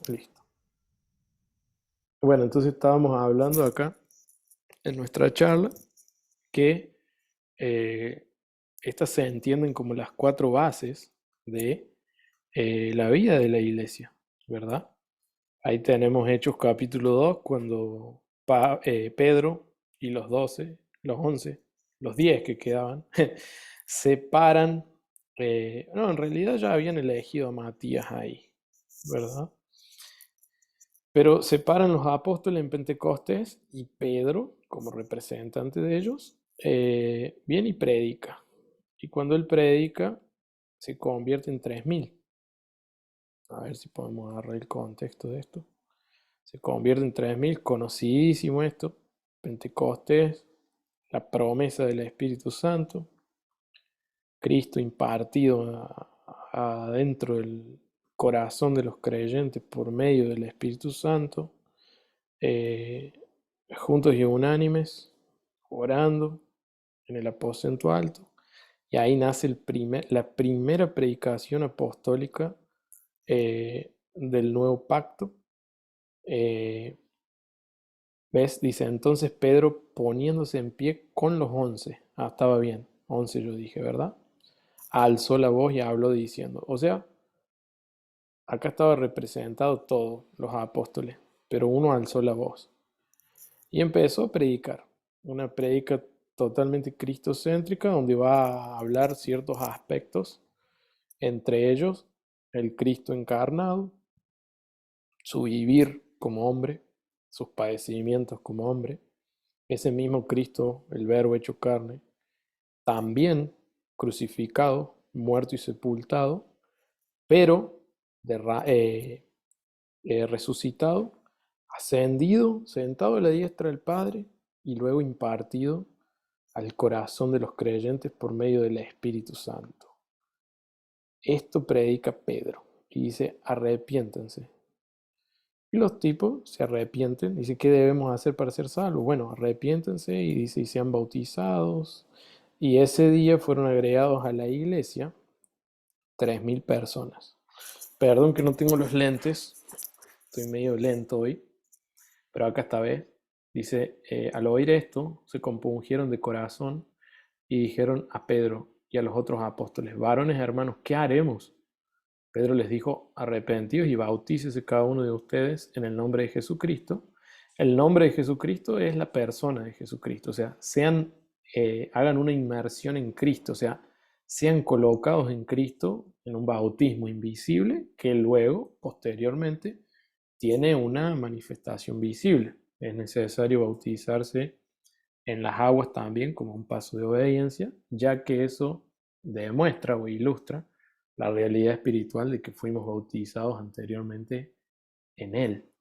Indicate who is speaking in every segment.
Speaker 1: Listo. Bueno, entonces estábamos hablando acá en nuestra charla que eh, estas se entienden como las cuatro bases de la vida de la iglesia, ¿verdad? Ahí tenemos Hechos capítulo 2 cuando Pedro y los 12, los 11, los 10 que quedaban, separan, no, en realidad ya habían elegido a Matías ahí, ¿verdad? Pero separan los apóstoles en Pentecostés y Pedro, como representante de ellos, viene y predica. Y cuando él predica, se convierte en 3000. A ver si podemos agarrar el contexto de esto. Se convierte en 3000, conocidísimo esto. Pentecostés, la promesa del Espíritu Santo, Cristo impartido adentro del corazón de los creyentes por medio del Espíritu Santo. eh, Juntos y unánimes, orando en el aposento alto. Y ahí nace la primera predicación apostólica del nuevo pacto. Eh, ¿Ves? Dice, entonces Pedro poniéndose en pie con los 11. Ah, estaba bien, 11 yo dije, ¿verdad? Alzó la voz y habló diciendo, o sea, acá estaba representado todos los apóstoles, pero uno alzó la voz. Y empezó a predicar, una predica totalmente cristocéntrica donde va a hablar ciertos aspectos, entre ellos el Cristo encarnado, su vivir como hombre, sus padecimientos como hombre, ese mismo Cristo, el Verbo hecho carne, también crucificado, muerto y sepultado, pero resucitado, ascendido, sentado a la diestra del Padre y luego impartido al corazón de los creyentes por medio del Espíritu Santo. Esto predica Pedro y dice, arrepiéntense. Y los tipos se arrepienten. Dice, ¿qué debemos hacer para ser salvos? Bueno, arrepiéntense y dice, y sean bautizados. Y ese día fueron agregados a la iglesia 3000 personas. Perdón que no tengo los lentes, estoy medio lento hoy, pero acá esta vez dice, al oír esto, se compungieron de corazón y dijeron a Pedro y a los otros apóstoles, varones hermanos, ¿qué haremos? Pedro les dijo, arrepentidos y bautícese cada uno de ustedes en el nombre de Jesucristo. El nombre de Jesucristo es la persona de Jesucristo, o sea, hagan una inmersión en Cristo, o sea, sean colocados en Cristo en un bautismo invisible que luego, posteriormente, tiene una manifestación visible. Es necesario bautizarse en las aguas también como un paso de obediencia, ya que eso demuestra o ilustra la realidad espiritual de que fuimos bautizados anteriormente en Él,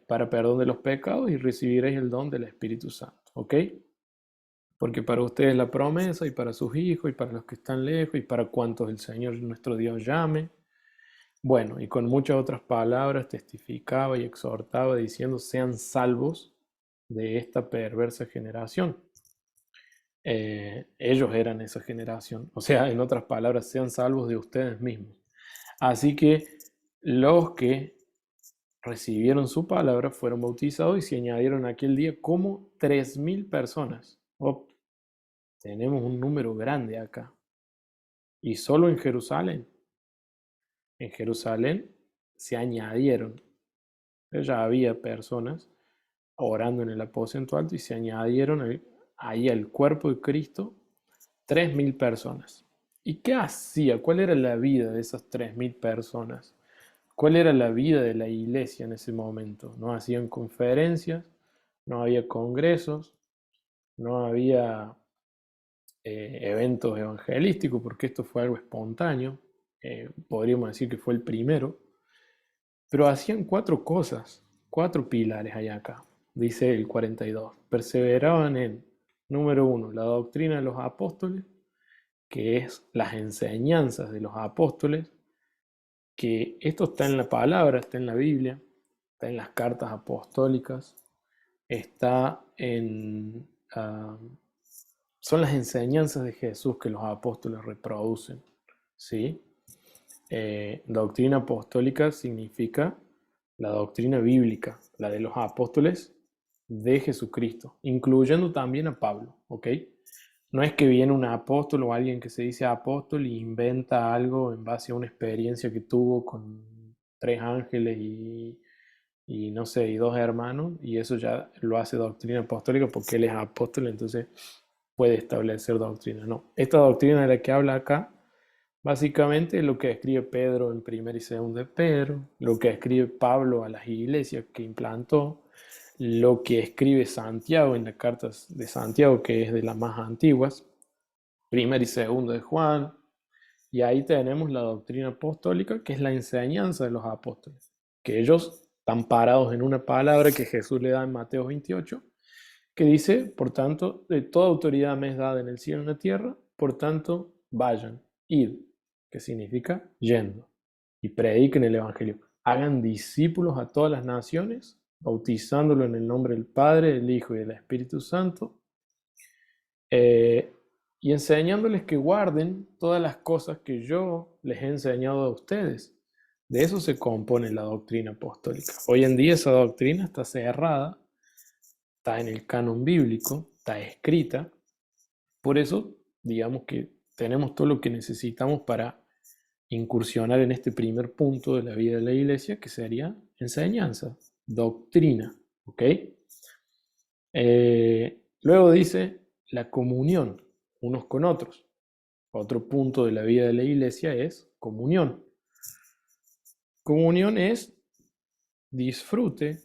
Speaker 1: para perdón de los pecados y recibiréis el don del Espíritu Santo, ¿ok? Porque para ustedes la promesa y para sus hijos y para los que están lejos y para cuantos el Señor nuestro Dios llame. Bueno, y con muchas otras palabras testificaba y exhortaba diciendo, sean salvos de esta perversa generación. Ellos eran esa generación. O sea, en otras palabras, sean salvos de ustedes mismos. Así que los que recibieron su palabra fueron bautizados y se añadieron aquel día como 3000 personas. Oh, tenemos un número grande acá. Y solo en Jerusalén. En Jerusalén se añadieron. Ya había personas orando en el aposento alto y se añadieron ahí al cuerpo de Cristo 3000 personas. ¿Y qué hacía? ¿Cuál era la vida de esas 3000 personas? ¿Cuál era la vida de la iglesia en ese momento? No hacían conferencias, no había congresos, no había eventos evangelísticos, porque esto fue algo espontáneo. Podríamos decir que fue el primero. Pero hacían cuatro cosas, cuatro pilares hay acá, dice el 42. Perseveraban en, número uno, la doctrina de los apóstoles, que es las enseñanzas de los apóstoles, que esto está en la palabra, está en la Biblia, está en las cartas apostólicas, está en... son las enseñanzas de Jesús que los apóstoles reproducen, ¿sí? doctrina apostólica significa la doctrina bíblica, la de los apóstoles de Jesucristo, incluyendo también a Pablo, ¿ok? No es que viene un apóstol o alguien que se dice apóstol y inventa algo en base a una experiencia que tuvo con tres ángeles y no sé, y dos hermanos, y eso ya lo hace doctrina apostólica porque él es apóstol, entonces puede establecer doctrina. No, esta doctrina de la que habla acá, básicamente es lo que escribe Pedro en primera y segunda de Pedro, lo que escribe Pablo a las iglesias que implantó, lo que escribe Santiago en las cartas de Santiago, que es de las más antiguas, primera y segunda de Juan, y ahí tenemos la doctrina apostólica, que es la enseñanza de los apóstoles, que ellos están parados en una palabra que Jesús le da en Mateo 28, que dice, por tanto, de toda autoridad me es dada en el cielo y en la tierra, por tanto, vayan, id, que significa yendo, y prediquen el Evangelio. Hagan discípulos a todas las naciones, bautizándolo en el nombre del Padre, del Hijo y del Espíritu Santo, y enseñándoles que guarden todas las cosas que yo les he enseñado a ustedes. De eso se compone la doctrina apostólica. Hoy en día esa doctrina está cerrada, está en el canon bíblico, está escrita. Por eso, digamos que tenemos todo lo que necesitamos para incursionar en este primer punto de la vida de la iglesia, que sería enseñanza, doctrina. ¿Ok? Luego dice la comunión unos con otros. Otro punto de la vida de la iglesia es comunión. Comunión es disfrute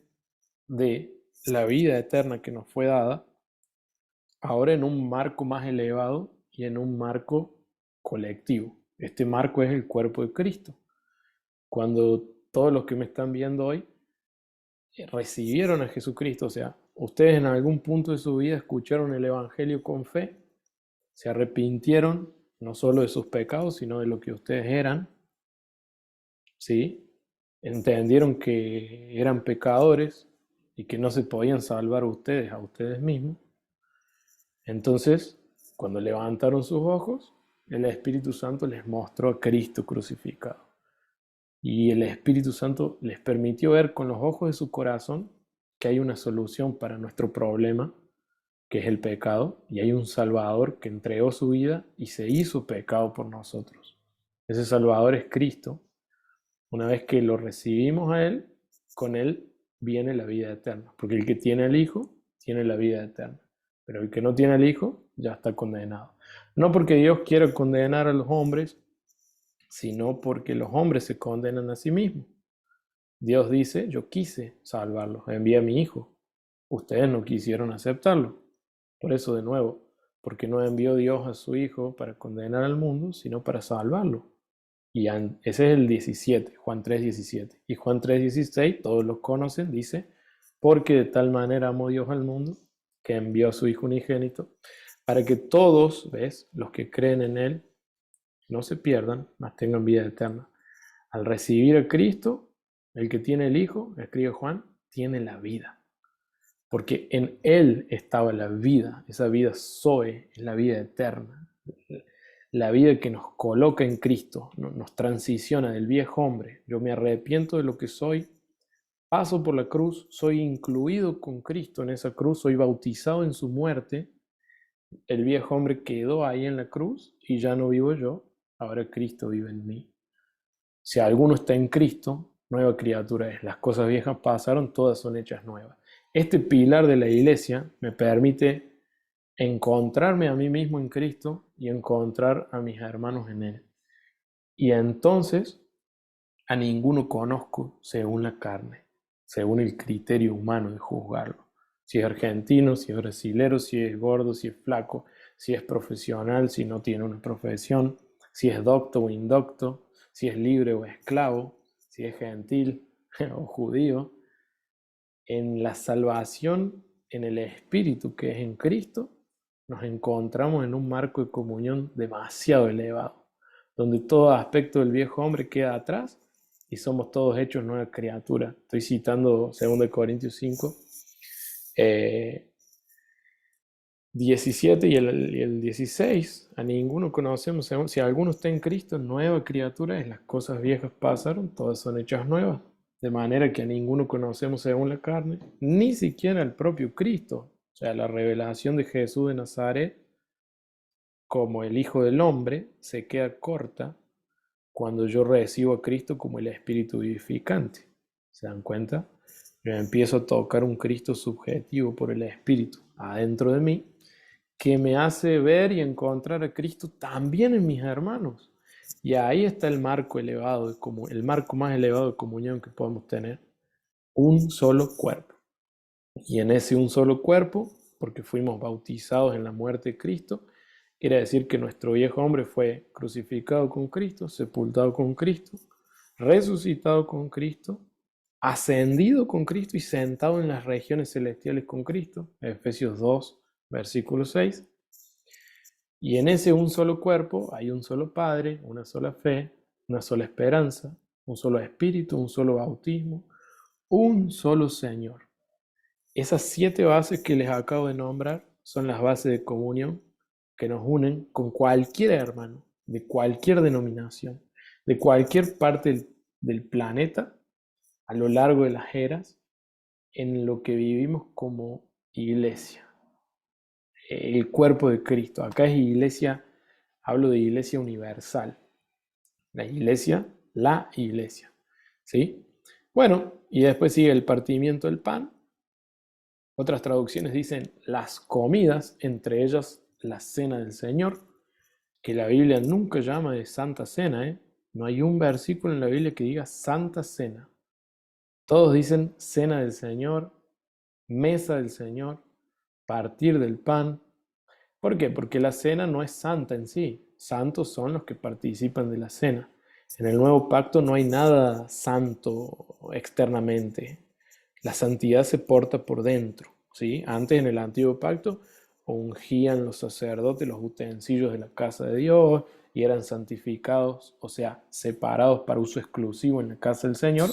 Speaker 1: de la vida eterna que nos fue dada, ahora en un marco más elevado y en un marco colectivo. Este marco es el cuerpo de Cristo. Cuando todos los que me están viendo hoy recibieron a Jesucristo, o sea, ustedes en algún punto de su vida escucharon el Evangelio con fe, se arrepintieron no solo de sus pecados, sino de lo que ustedes eran, ¿sí? Entendieron que eran pecadores y que no se podían salvar ustedes a ustedes mismos. Entonces, cuando levantaron sus ojos, el Espíritu Santo les mostró a Cristo crucificado. Y el Espíritu Santo les permitió ver con los ojos de su corazón que hay una solución para nuestro problema, que es el pecado, y hay un Salvador que entregó su vida y se hizo pecado por nosotros. Ese Salvador es Cristo. Una vez que lo recibimos a Él, con Él viene la vida eterna, porque el que tiene al Hijo tiene la vida eterna, pero el que no tiene al Hijo ya está condenado. No porque Dios quiera condenar a los hombres, sino porque los hombres se condenan a sí mismos. Dios dice, yo quise salvarlos, envié a mi Hijo. Ustedes no quisieron aceptarlo. Por eso, de nuevo, porque no envió Dios a su Hijo para condenar al mundo, sino para salvarlo. Y ese es el 17, Juan 3:17. Y Juan 3:16, todos lo conocen, dice, porque de tal manera amó Dios al mundo, que envió a su Hijo unigénito, para que todos, ¿ves?, los que creen en Él, no se pierdan, mas tengan vida eterna. Al recibir a Cristo, el que tiene el Hijo, escribe Juan, tiene la vida. Porque en Él estaba la vida, esa vida Zoe, es la vida eterna. La vida que nos coloca en Cristo, nos transiciona del viejo hombre. Yo me arrepiento de lo que soy, paso por la cruz, soy incluido con Cristo en esa cruz, soy bautizado en su muerte. El viejo hombre quedó ahí en la cruz y ya no vivo yo, ahora Cristo vive en mí. Si alguno está en Cristo, nueva criatura es. Las cosas viejas pasaron, todas son hechas nuevas. Este pilar de la iglesia me permite encontrarme a mí mismo en Cristo y encontrar a mis hermanos en Él. Y entonces a ninguno conozco según la carne, según el criterio humano de juzgarlo. Si es argentino, si es brasilero, si es gordo, si es flaco, si es profesional, si no tiene una profesión, si es docto o indocto, si es libre o esclavo, si es gentil o judío. En la salvación, en el Espíritu que es en Cristo, nos encontramos en un marco de comunión demasiado elevado, donde todo aspecto del viejo hombre queda atrás y somos todos hechos nueva criatura. Estoy citando 2 Corintios 5. 17 y el 16, a ninguno conocemos, si alguno está en Cristo, nueva criatura es, las cosas viejas pasaron, todas son hechas nuevas, de manera que a ninguno conocemos según la carne, ni siquiera al propio Cristo, o sea, la revelación de Jesús de Nazaret como el Hijo del Hombre se queda corta cuando yo recibo a Cristo como el Espíritu vivificante. ¿Se dan cuenta? Yo empiezo a tocar un Cristo subjetivo por el Espíritu adentro de mí, que me hace ver y encontrar a Cristo también en mis hermanos. Y ahí está el marco elevado, el marco más elevado de comunión que podemos tener. Un solo cuerpo. Y en ese un solo cuerpo, porque fuimos bautizados en la muerte de Cristo, quiere decir que nuestro viejo hombre fue crucificado con Cristo, sepultado con Cristo, resucitado con Cristo, ascendido con Cristo y sentado en las regiones celestiales con Cristo. Efesios 2, versículo 6. Y en ese un solo cuerpo hay un solo Padre, una sola fe, una sola esperanza, un solo Espíritu, un solo bautismo, un solo Señor. Esas 7 bases que les acabo de nombrar son las bases de comunión que nos unen con cualquier hermano, de cualquier denominación, de cualquier parte del planeta, a lo largo de las eras, en lo que vivimos como iglesia, el cuerpo de Cristo. Acá es iglesia, hablo de iglesia universal, la iglesia, ¿sí? Bueno, y después sigue el partimiento del pan. Otras traducciones dicen las comidas, entre ellas la cena del Señor, que la Biblia nunca llama de Santa Cena, ¿eh? No hay un versículo en la Biblia que diga Santa Cena. Todos dicen cena del Señor, mesa del Señor, partir del pan. ¿Por qué? Porque la cena no es santa en sí. Santos son los que participan de la cena. En el nuevo pacto no hay nada santo externamente. La santidad se porta por dentro, ¿sí? Antes en el antiguo pacto ungían los sacerdotes los utensilios de la casa de Dios y eran santificados, o sea, separados para uso exclusivo en la casa del Señor.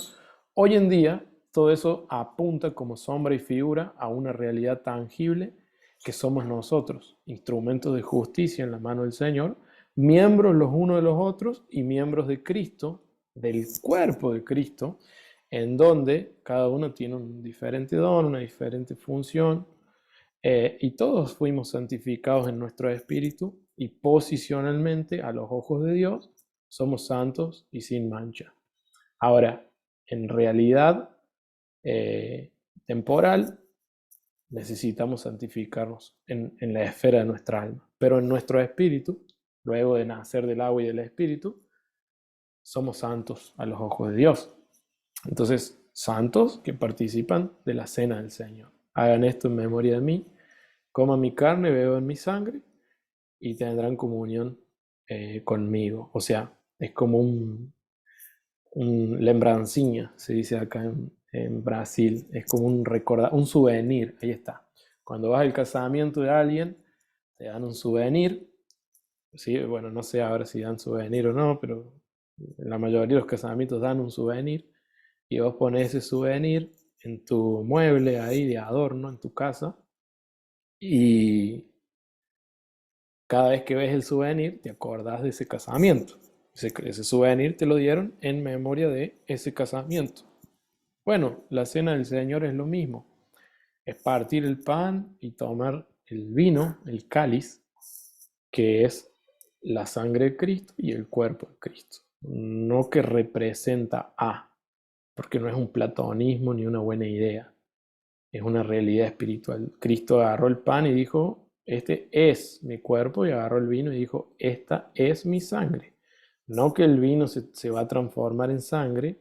Speaker 1: Hoy en día todo eso apunta como sombra y figura a una realidad tangible que somos nosotros, instrumentos de justicia en la mano del Señor, miembros los unos de los otros y miembros de Cristo, del cuerpo de Cristo, en donde cada uno tiene un diferente don, una diferente función, y todos fuimos santificados en nuestro espíritu y posicionalmente a los ojos de Dios somos santos y sin mancha. Ahora, en realidad temporal, necesitamos santificarnos en la esfera de nuestra alma, pero en nuestro espíritu, luego de nacer del agua y del espíritu, somos santos a los ojos de Dios. Entonces, santos que participan de la cena del Señor. Hagan esto en memoria de mí, coman mi carne, beban mi sangre y tendrán comunión conmigo. O sea, es como un lembrancinha, se dice acá en Brasil. Es como un souvenir, ahí está. Cuando vas al casamiento de alguien, te dan un souvenir. Sí, bueno, no sé ahora si dan souvenir o no, pero en la mayoría de los casamientos dan un souvenir y vos pones ese souvenir en tu mueble ahí de adorno en tu casa y cada vez que ves el souvenir te acordás de ese casamiento. Ese souvenir te lo dieron en memoria de ese casamiento. Bueno, la cena del Señor es lo mismo. Es partir el pan y tomar el vino, el cáliz, que es la sangre de Cristo y el cuerpo de Cristo. No que representa a, porque no es un platonismo ni una buena idea. Es una realidad espiritual. Cristo agarró el pan y dijo, este es mi cuerpo, y agarró el vino y dijo, esta es mi sangre. No que el vino se va a transformar en sangre,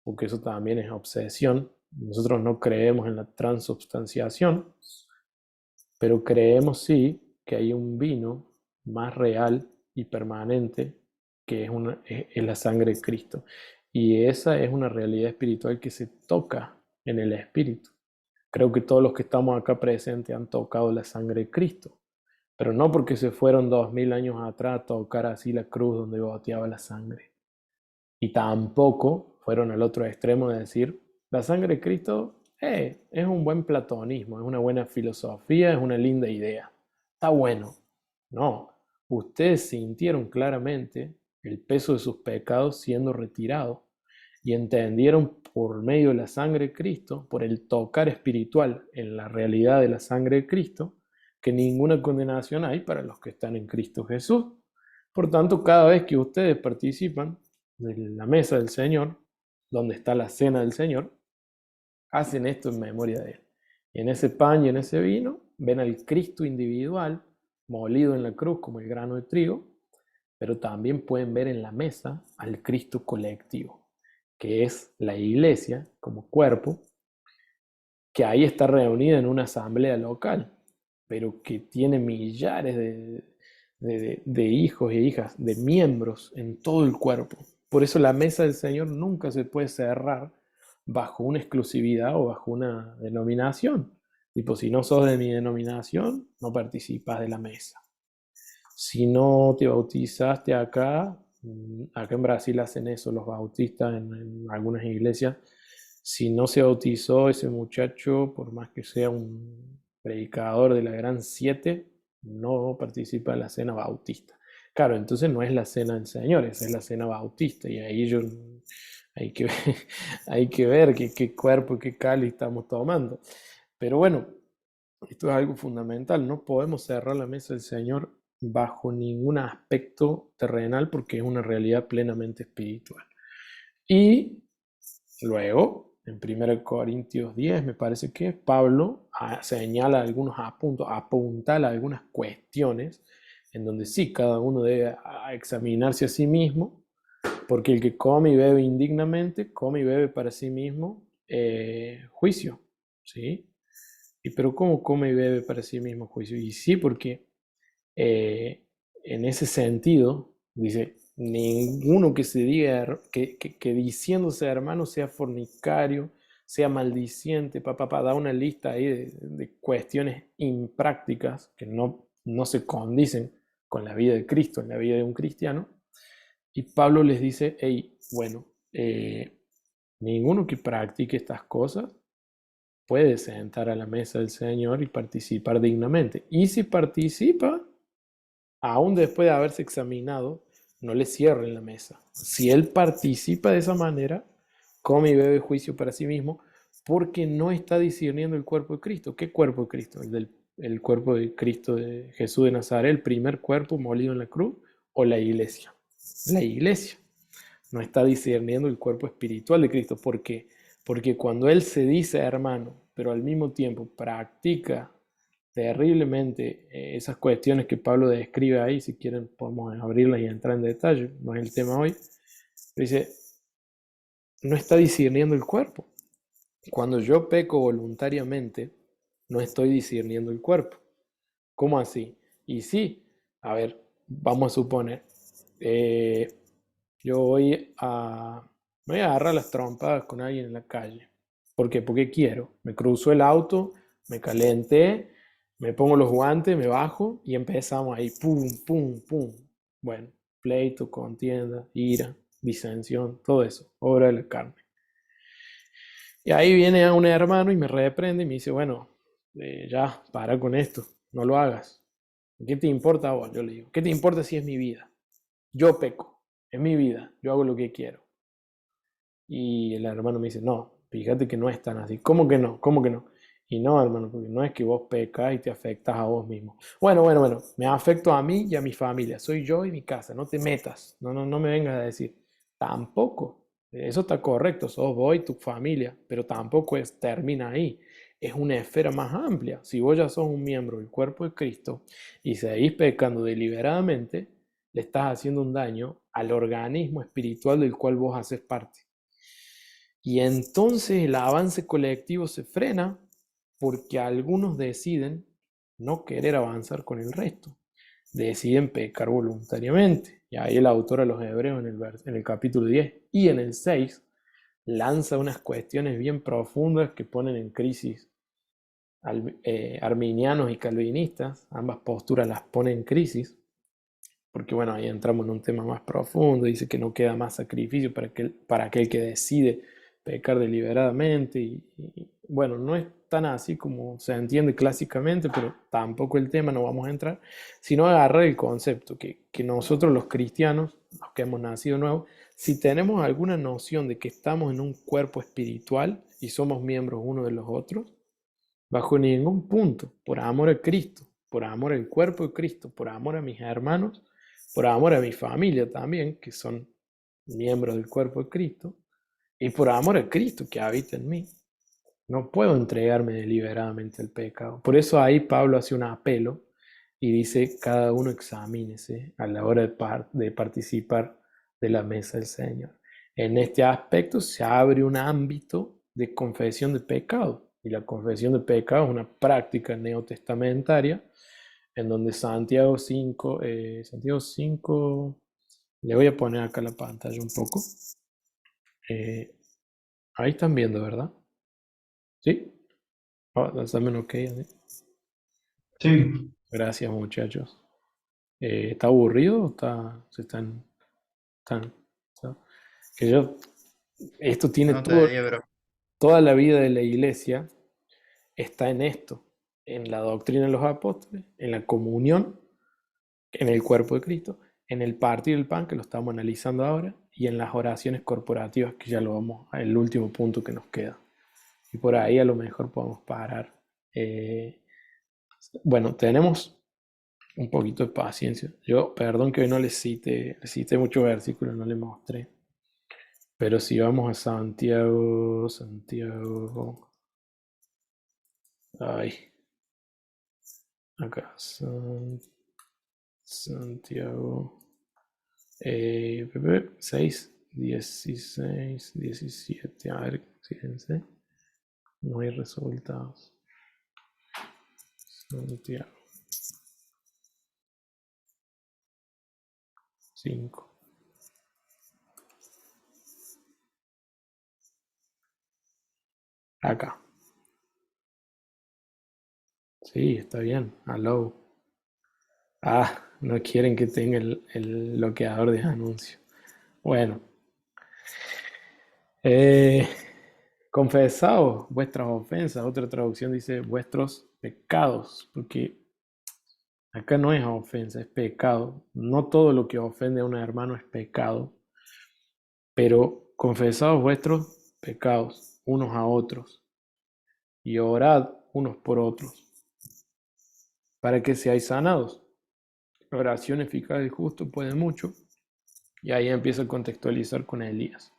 Speaker 1: porque eso también es obsesión. Nosotros no creemos en la transubstanciación, pero creemos sí que hay un vino más real y permanente que es la sangre de Cristo. Y esa es una realidad espiritual que se toca en el espíritu. Creo que todos los que estamos acá presentes han tocado la sangre de Cristo, pero no porque se fueron 2000 años atrás a tocar así la cruz donde goteaba la sangre. Y tampoco fueron al otro extremo de decir, la sangre de Cristo es un buen platonismo, es una buena filosofía, es una linda idea. Está bueno. No, ustedes sintieron claramente el peso de sus pecados siendo retirados y entendieron por medio de la sangre de Cristo, por el tocar espiritual en la realidad de la sangre de Cristo, que ninguna condenación hay para los que están en Cristo Jesús. Por tanto, cada vez que ustedes participan de la mesa del Señor, donde está la cena del Señor, hacen esto en memoria de Él. Y en ese pan y en ese vino ven al Cristo individual molido en la cruz como el grano de trigo, pero también pueden ver en la mesa al Cristo colectivo, que es la iglesia como cuerpo, que ahí está reunida en una asamblea local, pero que tiene millares de hijos e hijas, de miembros en todo el cuerpo. Por eso la mesa del Señor nunca se puede cerrar bajo una exclusividad o bajo una denominación. Tipo, si no sos de mi denominación, no participas de la mesa. Si no te bautizaste acá, acá en Brasil hacen eso los bautistas en algunas iglesias. Si no se bautizó ese muchacho, por más que sea un predicador de la Gran Siete, no participa en la cena bautista. Claro, entonces no es la cena del Señor, esa es la cena bautista. Y ahí hay que ver, hay que ver qué cuerpo y qué cáliz estamos tomando. Pero bueno, esto es algo fundamental. No podemos cerrar la mesa del Señor bajo ningún aspecto terrenal porque es una realidad plenamente espiritual. Y luego, en 1 Corintios 10, me parece que Pablo señala algunos apuntos, apuntala algunas cuestiones en donde sí, cada uno debe examinarse a sí mismo, porque el que come y bebe indignamente, come y bebe para sí mismo juicio, ¿sí? Y pero ¿cómo come y bebe para sí mismo juicio? Y sí, porque eh, en ese sentido, dice, ninguno que se diga, que diciéndose hermano sea fornicario, sea maldiciente, da una lista ahí de cuestiones imprácticas que no se condicen con la vida de Cristo, en la vida de un cristiano. Y Pablo les dice, hey, bueno, ninguno que practique estas cosas puede sentar a la mesa del Señor y participar dignamente. Y si participa, aún después de haberse examinado, no le cierren la mesa. Si él participa de esa manera, come y bebe juicio para sí mismo, porque no está discerniendo el cuerpo de Cristo. ¿Qué cuerpo de Cristo? El cuerpo de Cristo de Jesús de Nazaret, el primer cuerpo molido en la cruz, o la iglesia. La iglesia no está discerniendo el cuerpo espiritual de Cristo. ¿Por qué? Porque cuando Él se dice hermano, pero al mismo tiempo practica terriblemente esas cuestiones que Pablo describe ahí, si quieren podemos abrirlas y entrar en detalle, no es el tema hoy, dice, no está discerniendo el cuerpo. Cuando yo peco voluntariamente, no estoy discerniendo el cuerpo. ¿Cómo así? Y sí, a ver, vamos a suponer, eh, yo me voy a agarrar las trompadas con alguien en la calle. ¿Por qué? Porque quiero. Me cruzo el auto, me calenté, me pongo los guantes, me bajo y empezamos ahí, pum, pum, pum. Bueno, pleito, contienda, ira, disensión, todo eso, obra de la carne. Y ahí viene un hermano y me reprende y me dice, bueno, ya, para con esto, no lo hagas. ¿Qué te importa a vos? Yo le digo, ¿qué te importa si es mi vida? Yo peco, es mi vida, yo hago lo que quiero. Y el hermano me dice, no, fíjate que no es tan así. ¿Cómo que no? ¿Cómo que no? Y no, hermano, porque no es que vos pecas y te afectas a vos mismo. Bueno, me afecto a mí y a mi familia. Soy yo y mi casa, no te metas. No me vengas a decir. Tampoco. Eso está correcto, sos vos y tu familia, pero tampoco termina ahí. Es una esfera más amplia. Si vos ya sos un miembro del cuerpo de Cristo y seguís pecando deliberadamente, le estás haciendo un daño al organismo espiritual del cual vos haces parte. Y entonces el avance colectivo se frena porque algunos deciden no querer avanzar con el resto. Deciden pecar voluntariamente. Y ahí el autor a los Hebreos en el capítulo 10 y en el 6 lanza unas cuestiones bien profundas que ponen en crisis arminianos y calvinistas. Ambas posturas las ponen en crisis. Porque bueno, ahí entramos en un tema más profundo. Dice que no queda más sacrificio para aquel que decide pecar deliberadamente. Y bueno, no es tan así como se entiende clásicamente, pero tampoco el tema, no vamos a entrar, sino agarrar el concepto que nosotros los cristianos, los que hemos nacido nuevos, si tenemos alguna noción de que estamos en un cuerpo espiritual y somos miembros uno de los otros, bajo ningún punto, por amor a Cristo, por amor al cuerpo de Cristo, por amor a mis hermanos, por amor a mi familia también, que son miembros del cuerpo de Cristo, y por amor a Cristo que habita en mí, no puedo entregarme deliberadamente al pecado. Por eso ahí Pablo hace un apelo y dice, cada uno examínese a la hora de participar de la mesa del Señor. En este aspecto se abre un ámbito de confesión de pecado. Y la confesión de pecado es una práctica neotestamentaria en donde Santiago 5, le voy a poner acá la pantalla un poco. Ahí están viendo, ¿verdad? ¿Sí? Dame un ok.
Speaker 2: Sí,
Speaker 1: Gracias, muchachos. ¿Está aburrido o están- que yo, esto tiene
Speaker 2: no te
Speaker 1: todo,
Speaker 2: diría, pero
Speaker 1: toda la vida de la iglesia está en esto, en la doctrina de los apóstoles, en la comunión, en el cuerpo de Cristo, en el partir del pan, que lo estamos analizando ahora, y en las oraciones corporativas, que ya lo vamos, el último punto que nos queda. Y por ahí a lo mejor podemos parar. Eh, bueno, tenemos un poquito de paciencia. Yo, perdón que hoy no le cité muchos versículos, no le mostré. Pero si vamos a Santiago, ay, acá, Santiago, 6, 16, 17, a ver, fíjense, no hay resultados. Santiago, 5, acá. Sí, está bien, hello. Ah, no quieren que tenga el bloqueador de anuncios. Bueno, eh, confesaos vuestras ofensas. Otra traducción dice vuestros pecados, porque acá no es ofensa, es pecado. No todo lo que ofende a un hermano es pecado, pero confesaos vuestros pecados unos a otros y orad unos por otros para que seáis sanados. La oración eficaz y justo puede mucho. Y ahí empieza a contextualizar con Elías.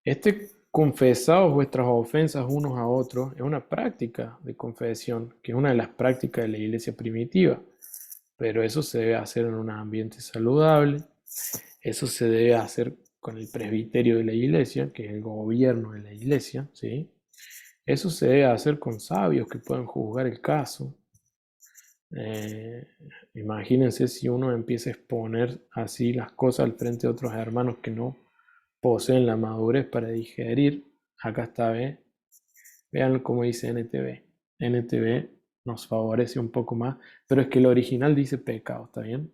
Speaker 1: Este confesaos vuestras ofensas unos a otros es una práctica de confesión, que es una de las prácticas de la iglesia primitiva, pero eso se debe hacer en un ambiente saludable, eso se debe hacer con el presbiterio de la iglesia, que es el gobierno de la iglesia, ¿sí? Eso se debe hacer con sabios que puedan juzgar el caso. Eh, Imagínense si uno empieza a exponer así las cosas al frente de otros hermanos que no poseen la madurez para digerir. Acá está, vean cómo dice NTV. NTV nos favorece un poco más, pero es que el original dice pecado, ¿está bien?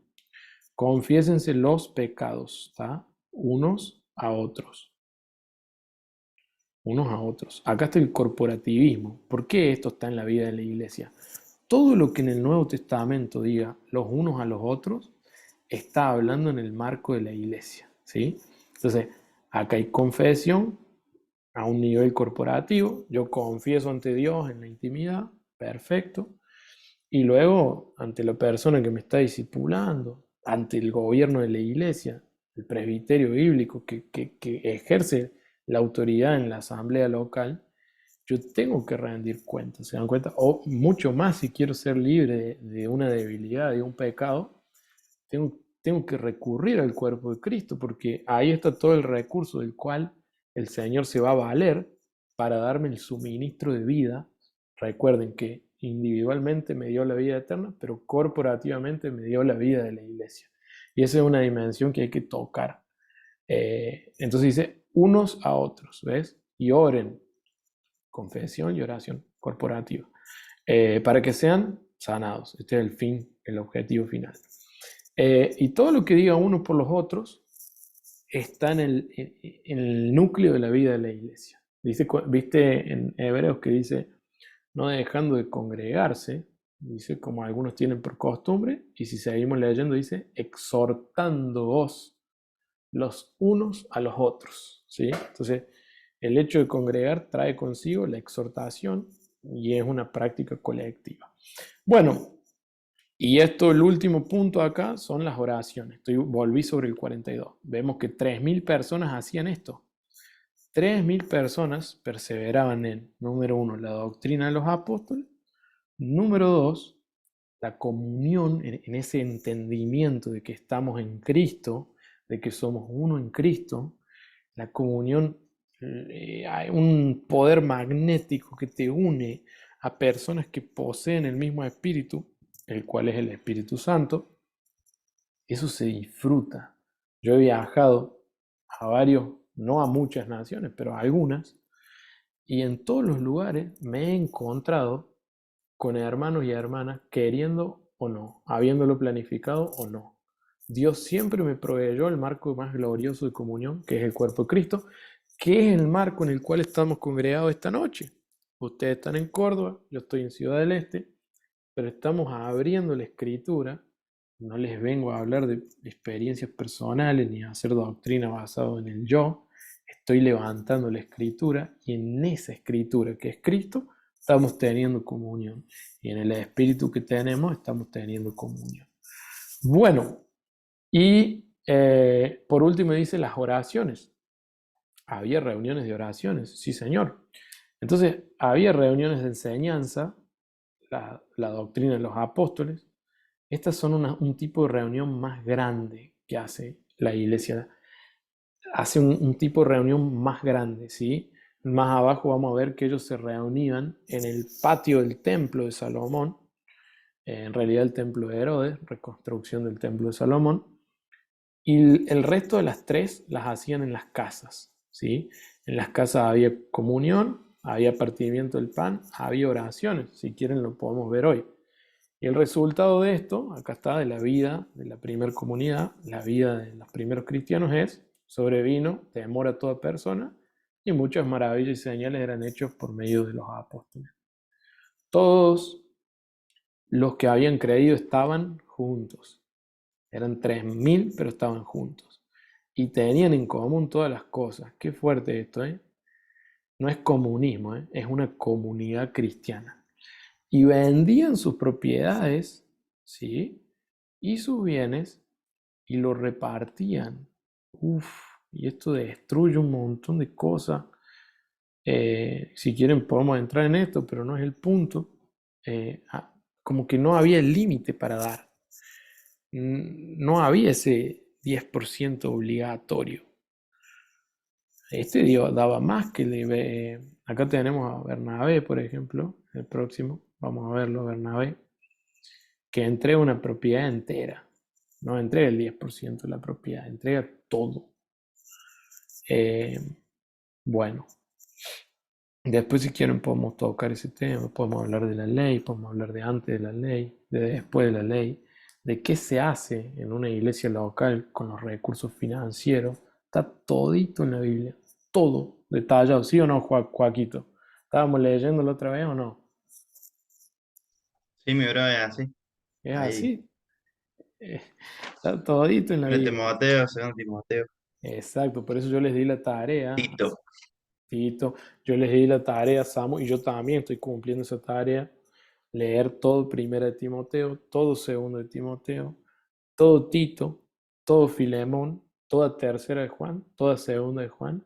Speaker 1: Confiésense los pecados, ¿está? Unos a otros. Unos a otros. Acá está el corporativismo. ¿Por qué esto está en la vida de la iglesia? Todo lo que en el Nuevo Testamento diga los unos a los otros está hablando en el marco de la iglesia, ¿sí? Entonces, acá hay confesión a un nivel corporativo, yo confieso ante Dios en la intimidad, perfecto, y luego ante la persona que me está discipulando, ante el gobierno de la iglesia, el presbiterio bíblico que ejerce la autoridad en la asamblea local, yo tengo que rendir cuentas, ¿se dan cuenta? O mucho más si quiero ser libre de una debilidad, de un pecado, tengo que recurrir al cuerpo de Cristo, porque ahí está todo el recurso del cual el Señor se va a valer para darme el suministro de vida. Recuerden que individualmente me dio la vida eterna, pero corporativamente me dio la vida de la iglesia. Y esa es una dimensión que hay que tocar. Entonces dice, unos a otros, ¿ves? Y oren, confesión y oración corporativa, para que sean sanados. Este es el fin, el objetivo final. Y todo lo que diga uno por los otros está en el núcleo de la vida de la iglesia. Dice, viste en Hebreos que dice, no dejando de congregarse, dice, como algunos tienen por costumbre, y si seguimos leyendo, dice, exhortándoos los unos a los otros, ¿sí? Entonces, el hecho de congregar trae consigo la exhortación y es una práctica colectiva. Bueno, y esto, el último punto acá, son las oraciones. Volví sobre el 42. Vemos que 3.000 personas hacían esto. 3.000 personas perseveraban en, número uno, la doctrina de los apóstoles. Número dos, la comunión en ese entendimiento de que estamos en Cristo, de que somos uno en Cristo. La comunión, hay un poder magnético que te une a personas que poseen el mismo espíritu, el cual es el Espíritu Santo. Eso se disfruta. Yo he viajado a varios, no a muchas naciones, pero a algunas, y en todos los lugares me he encontrado con hermanos y hermanas queriendo o no, habiéndolo planificado o no. Dios siempre me proveyó el marco más glorioso de comunión, que es el cuerpo de Cristo, que es el marco en el cual estamos congregados esta noche. Ustedes están en Córdoba, yo estoy en Ciudad del Este, pero estamos abriendo la escritura. No les vengo a hablar de experiencias personales ni a hacer doctrina basado en el yo. Estoy levantando la escritura y en esa escritura que es Cristo estamos teniendo comunión. Y en el espíritu que tenemos estamos teniendo comunión. Bueno, y por último dice las oraciones. Había reuniones de oraciones, sí señor. Entonces había reuniones de enseñanza, la doctrina de los apóstoles. Estas son un tipo de reunión más grande que hace la iglesia. Hace un tipo de reunión más grande, ¿sí? Más abajo vamos a ver que ellos se reunían en el patio del templo de Salomón, en realidad el templo de Herodes, reconstrucción del templo de Salomón, y el resto de las tres las hacían en las casas, ¿sí? En las casas había comunión, había partimiento del pan, había oraciones, si quieren lo podemos ver hoy. Y el resultado de esto, acá está, de la vida de la primera comunidad, la vida de los primeros cristianos es, sobrevino temor a toda persona y muchas maravillas y señales eran hechos por medio de los apóstoles. Todos los que habían creído estaban juntos. Eran 3.000, pero estaban juntos. Y tenían en común todas las cosas. Qué fuerte esto, ¿eh? No es comunismo, ¿eh? Es una comunidad cristiana. Y vendían sus propiedades, ¿sí? Y sus bienes y lo repartían. Uf, y esto destruye un montón de cosas. Si quieren podemos entrar en esto, pero no es el punto. Como que no había límite para dar. No había ese 10% obligatorio. Este daba más que acá tenemos a Bernabé, por ejemplo, el próximo, vamos a verlo, Bernabé, que entrega una propiedad entera. No entrega el 10% de la propiedad, entrega todo. Bueno, después si quieren podemos tocar ese tema, podemos hablar de la ley, podemos hablar de antes de la ley, de después de la ley, de qué se hace en una iglesia local con los recursos financieros. Está todito en la Biblia, todo detallado, ¿sí o no, Joaquito? ¿Estábamos leyéndolo otra vez o no?
Speaker 2: Sí, mi bro, es así.
Speaker 1: Es
Speaker 2: Ahí.
Speaker 1: así, eh, está todito en la
Speaker 2: Primero
Speaker 1: Biblia.
Speaker 2: Timoteo, segundo Timoteo.
Speaker 1: Exacto, por eso yo les di la tarea,
Speaker 2: Tito.
Speaker 1: Tito, yo les di la tarea a Samu y yo también estoy cumpliendo esa tarea, leer todo primera de Timoteo, todo segundo de Timoteo, todo Tito, todo Filemón, toda tercera de Juan, toda segunda de Juan,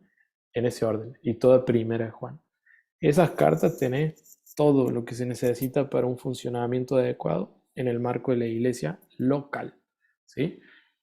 Speaker 1: en ese orden, y toda primera de Juan. Esas cartas tenés todo lo que se necesita para un funcionamiento adecuado en el marco de la iglesia local, ¿sí?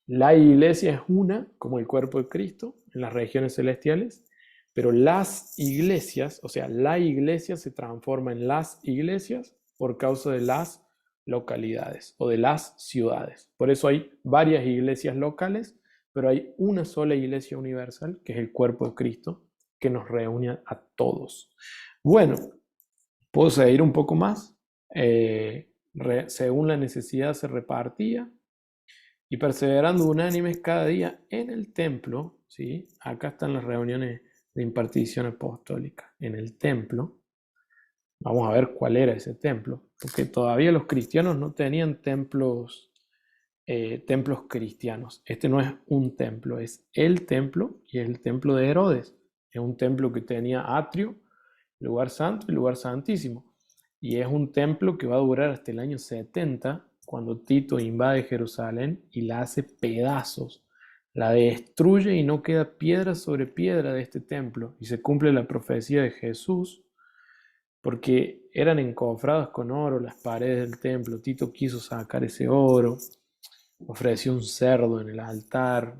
Speaker 1: La iglesia es una, como el cuerpo de Cristo, en las regiones celestiales, pero las iglesias, o sea, la iglesia se transforma en las iglesias por causa de las localidades o de las ciudades. Por eso hay varias iglesias locales, pero hay una sola iglesia universal, que es el cuerpo de Cristo, que nos reúne a todos. Bueno, puedo seguir un poco más. Según la necesidad se repartía y perseverando unánimes cada día en el templo, ¿sí? Acá están las reuniones de impartición apostólica, en el templo, Vamos a ver cuál era ese templo, porque todavía los cristianos no tenían templos cristianos. Este no es un templo, es el templo y es el templo de Herodes. Es un templo que tenía atrio, lugar santo y lugar santísimo. Y es un templo que va a durar hasta el año 70, cuando Tito invade Jerusalén y la hace pedazos. La destruye y no queda piedra sobre piedra de este templo. Y se cumple la profecía de Jesús, porque eran encofradas con oro las paredes del templo. Tito quiso sacar ese oro, ofreció un cerdo en el altar.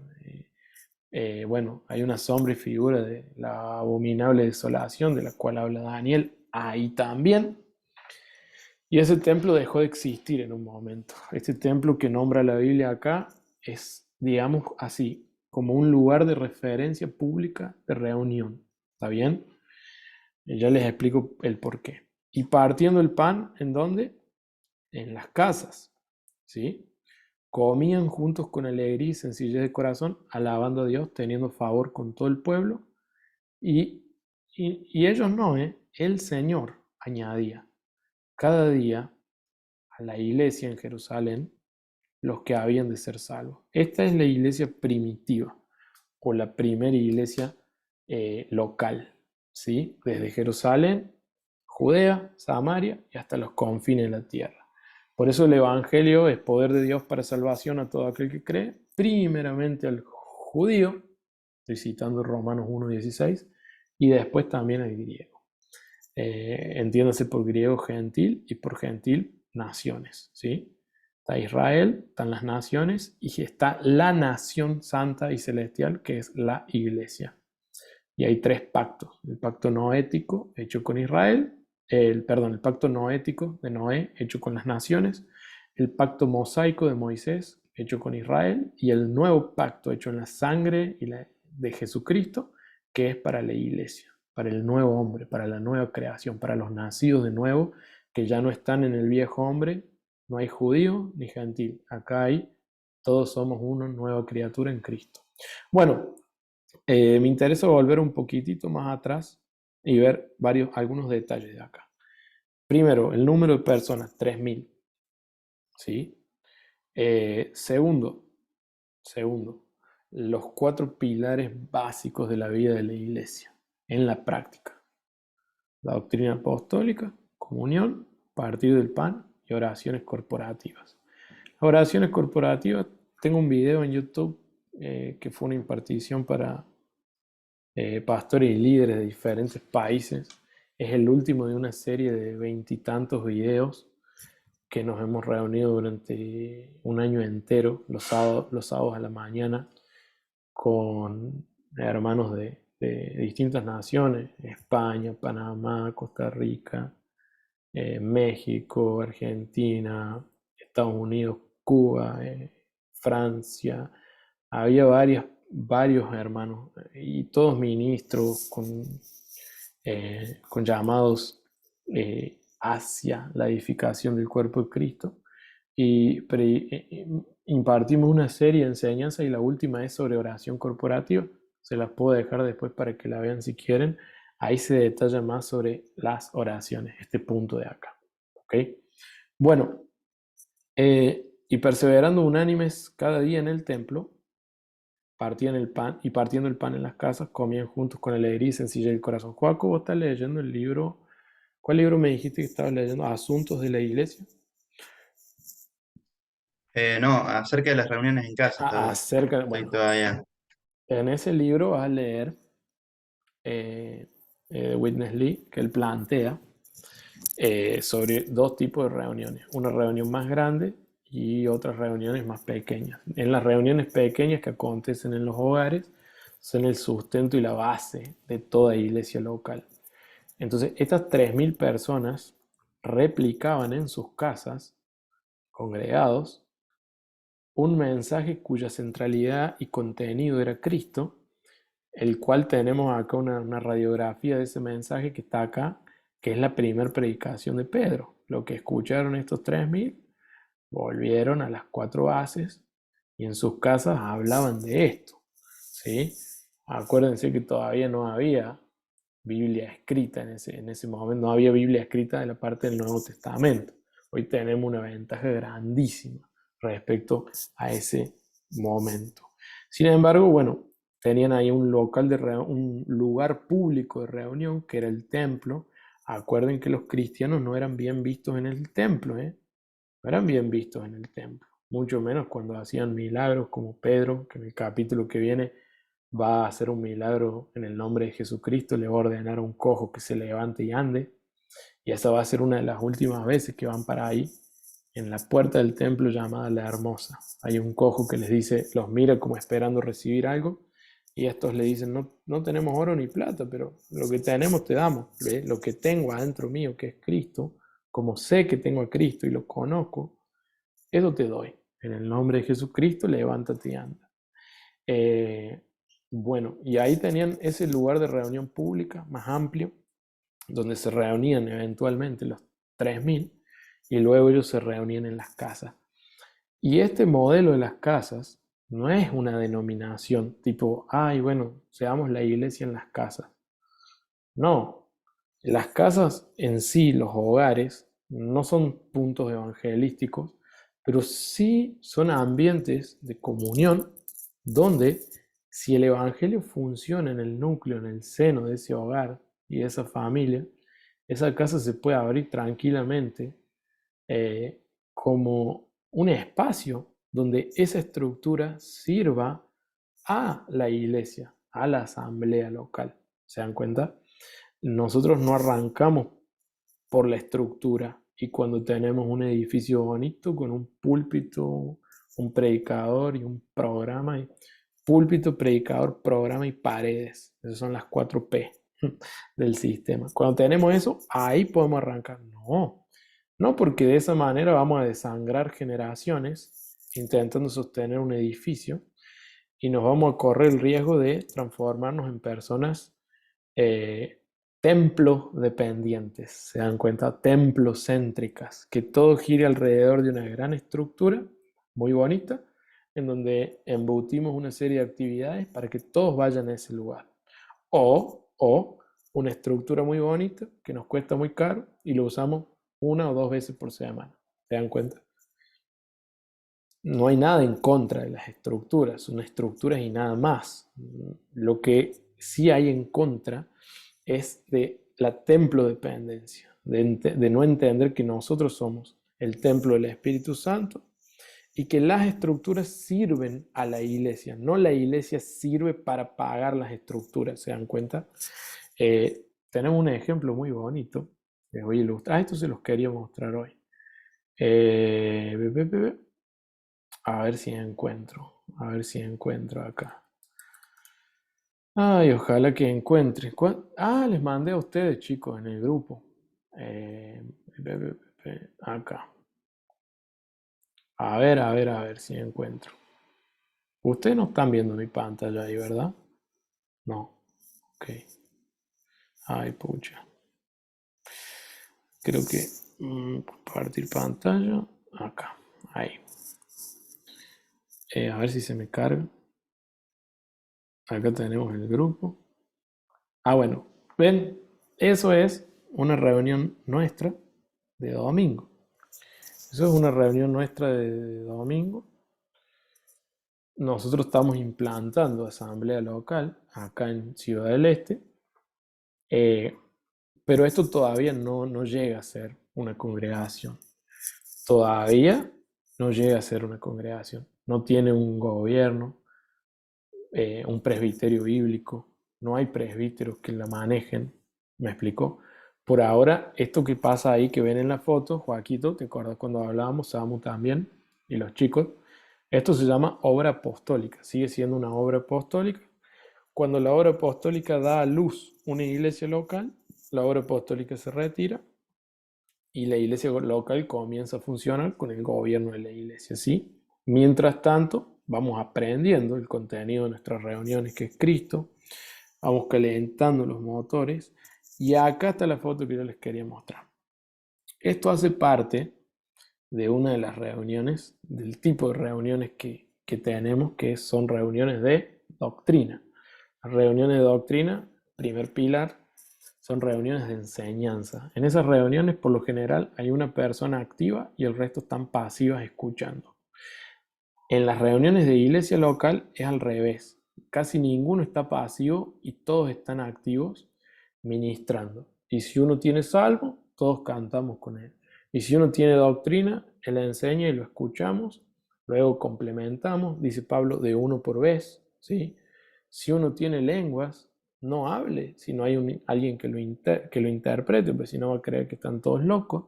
Speaker 1: Bueno, hay una sombra y figura de la abominable desolación de la cual habla Daniel ahí también. Y ese templo dejó de existir en un momento. Este templo que nombra la Biblia acá es, digamos así, como un lugar de referencia pública de reunión. ¿Está bien? Ya les explico el por qué. Y partiendo el pan, ¿en dónde? En las casas. ¿Sí? Comían juntos con alegría y sencillez de corazón, alabando a Dios, teniendo favor con todo el pueblo. Y, y ellos no, ¿eh? El Señor añadía cada día a la iglesia en Jerusalén los que habían de ser salvos. Esta es la iglesia primitiva o la primera iglesia local, ¿sí? Desde Jerusalén, Judea, Samaria y hasta los confines de la tierra. Por eso el Evangelio es poder de Dios para salvación a todo aquel que cree, primeramente al judío, estoy citando Romanos 1:16, y después también al griego. Entiéndase por griego gentil y por gentil naciones, ¿sí? Está Israel, están las naciones y está la nación santa y celestial que es la iglesia. Y hay tres pactos. El pacto noético hecho con Israel, el pacto noético de Noé hecho con las naciones, el pacto mosaico de Moisés hecho con Israel y el nuevo pacto hecho en la sangre de Jesucristo, que es para la iglesia, para el nuevo hombre, para la nueva creación, para los nacidos de nuevo, que ya no están en el viejo hombre. No hay judío ni gentil. Acá hay, todos somos una nueva criatura en Cristo. Bueno, me interesa volver un poquitito más atrás y ver algunos detalles de acá. Primero, el número de personas, 3.000. ¿Sí? Segundo, los cuatro pilares básicos de la vida de la iglesia en la práctica. La doctrina apostólica, comunión, partir del pan y oraciones corporativas. Las oraciones corporativas, tengo un video en YouTube que fue una impartición para pastores y líderes de diferentes países. Es el último de una serie de 20 y tantos videos que nos hemos reunido durante un año entero, los sábados a la mañana, con hermanos de distintas naciones: España, Panamá, Costa Rica, México, Argentina, Estados Unidos, Cuba, Francia. Había varios hermanos y todos ministros con llamados hacia la edificación del cuerpo de Cristo. Y impartimos una serie de enseñanzas y la última es sobre oración corporativa. Se las puedo dejar después para que la vean si quieren. Ahí se detalla más sobre las oraciones, este punto de acá. ¿Ok? Bueno, y perseverando unánimes cada día en el templo, partían el pan y partiendo el pan en las casas, comían juntos con alegría y sencillez del corazón. Joaco, vos estás leyendo el libro. ¿Cuál libro me dijiste que estabas leyendo? Asuntos de la Iglesia.
Speaker 2: No, acerca de las reuniones en casa, estoy
Speaker 1: Bueno,
Speaker 2: todavía.
Speaker 1: en ese libro vas a leer eh, Witness Lee, que él plantea sobre dos tipos de reuniones. Una reunión más grande y otras reuniones más pequeñas. En las reuniones pequeñas que acontecen en los hogares son el sustento y la base de toda iglesia local. Entonces, estas 3.000 personas replicaban en sus casas, congregados, un mensaje cuya centralidad y contenido era Cristo, el cual tenemos acá una radiografía de ese mensaje que está acá, que es la primera predicación de Pedro. Lo que escucharon estos 3.000, volvieron a las cuatro bases y en sus casas hablaban de esto. ¿Sí? Acuérdense que todavía no había Biblia escrita en ese momento, no había Biblia escrita de la parte del Nuevo Testamento. Hoy tenemos una ventaja grandísima respecto a ese momento. Sin embargo, bueno, tenían ahí un un lugar público de reunión que era el templo. Acuerden que los cristianos no eran bien vistos en el templo, ¿eh? No eran bien vistos en el templo, mucho menos cuando hacían milagros como Pedro, que en el capítulo que viene va a hacer un milagro en el nombre de Jesucristo, le va a ordenar a un cojo que se levante y ande. Y esa va a ser una de las últimas veces que van para ahí, en la puerta del templo llamada La Hermosa. Hay un cojo que les dice, los mira como esperando recibir algo, y estos le dicen, no, no tenemos oro ni plata, pero lo que tenemos te damos. ¿Ve? Lo que tengo adentro mío, que es Cristo, como sé que tengo a Cristo y lo conozco, eso te doy. En el nombre de Jesucristo, levántate y anda. Bueno, y ahí tenían ese lugar de reunión pública más amplio, donde se reunían eventualmente los 3000 y luego ellos se reunían en las casas. Y este modelo de las casas no es una denominación tipo, ay, bueno, seamos la iglesia en las casas. No, las casas en sí, los hogares, no son puntos evangelísticos, pero sí son ambientes de comunión donde si el evangelio funciona en el núcleo, en el seno de ese hogar y de esa familia, esa casa se puede abrir tranquilamente como un espacio donde esa estructura sirva a la iglesia, a la asamblea local. ¿Se dan cuenta? Nosotros no arrancamos por la estructura y cuando tenemos un edificio bonito con un púlpito, un predicador y un programa, y púlpito, predicador, programa y paredes. Esas son las 4P del sistema. Cuando tenemos eso, ahí podemos arrancar. No, no, porque de esa manera vamos a desangrar generaciones intentando sostener un edificio y nos vamos a correr el riesgo de transformarnos en personas templo dependientes, se dan cuenta, templocéntricas, que todo gire alrededor de una gran estructura muy bonita, en donde embutimos una serie de actividades para que todos vayan a ese lugar. O una estructura muy bonita que nos cuesta muy caro y lo usamos una o dos veces por semana. ¿Se dan cuenta? No hay nada en contra de las estructuras, son estructuras y nada más. Lo que sí hay en contra es de la templo dependencia, de no entender que nosotros somos el templo del Espíritu Santo y que las estructuras sirven a la iglesia, no la iglesia sirve para pagar las estructuras, ¿se dan cuenta? Tenemos un ejemplo muy bonito, les voy a ilustrar, esto se los quería mostrar hoy. A ver si encuentro acá. Ay, ojalá que encuentre. Les mandé a ustedes, chicos, en el grupo. Acá. A ver si encuentro. Ustedes no están viendo mi pantalla ahí, ¿verdad? No. Ok. Ay, pucha. Creo que compartir pantalla. Acá. Ahí. A ver si se me carga. Acá tenemos el grupo. Bueno. Ven, eso es una reunión nuestra de domingo. Eso es una reunión nuestra de domingo. Nosotros estamos implantando asamblea local acá en Ciudad del Este, pero esto todavía no llega a ser una congregación. Todavía no llega a ser una congregación. No tiene un gobierno, un presbiterio bíblico. No hay presbíteros que la manejen. ¿Me explicó? Por ahora, esto que pasa ahí que ven en la foto, Joaquito, ¿te acuerdas cuando hablábamos? Samu también, y los chicos. Esto se llama obra apostólica, sigue siendo una obra apostólica. Cuando la obra apostólica da a luz una iglesia local, la obra apostólica se retira y la iglesia local comienza a funcionar con el gobierno de la iglesia, ¿sí? Mientras tanto, vamos aprendiendo el contenido de nuestras reuniones, que es Cristo, vamos calentando los motores y acá está la foto que yo les quería mostrar. Esto hace parte de una de las reuniones, del tipo de reuniones que tenemos, que son reuniones de doctrina. Las reuniones de doctrina, primer pilar, son reuniones de enseñanza. En esas reuniones, por lo general, hay una persona activa y el resto están pasivas escuchando. En las reuniones de iglesia local es al revés. Casi ninguno está pasivo y todos están activos ministrando. Y si uno tiene salmo, todos cantamos con él. Y si uno tiene doctrina, él enseña y lo escuchamos. Luego complementamos, dice Pablo, de uno por vez. ¿Sí? Si uno tiene lenguas, no hable si no hay alguien que lo interprete, pues si no va a creer que están todos locos.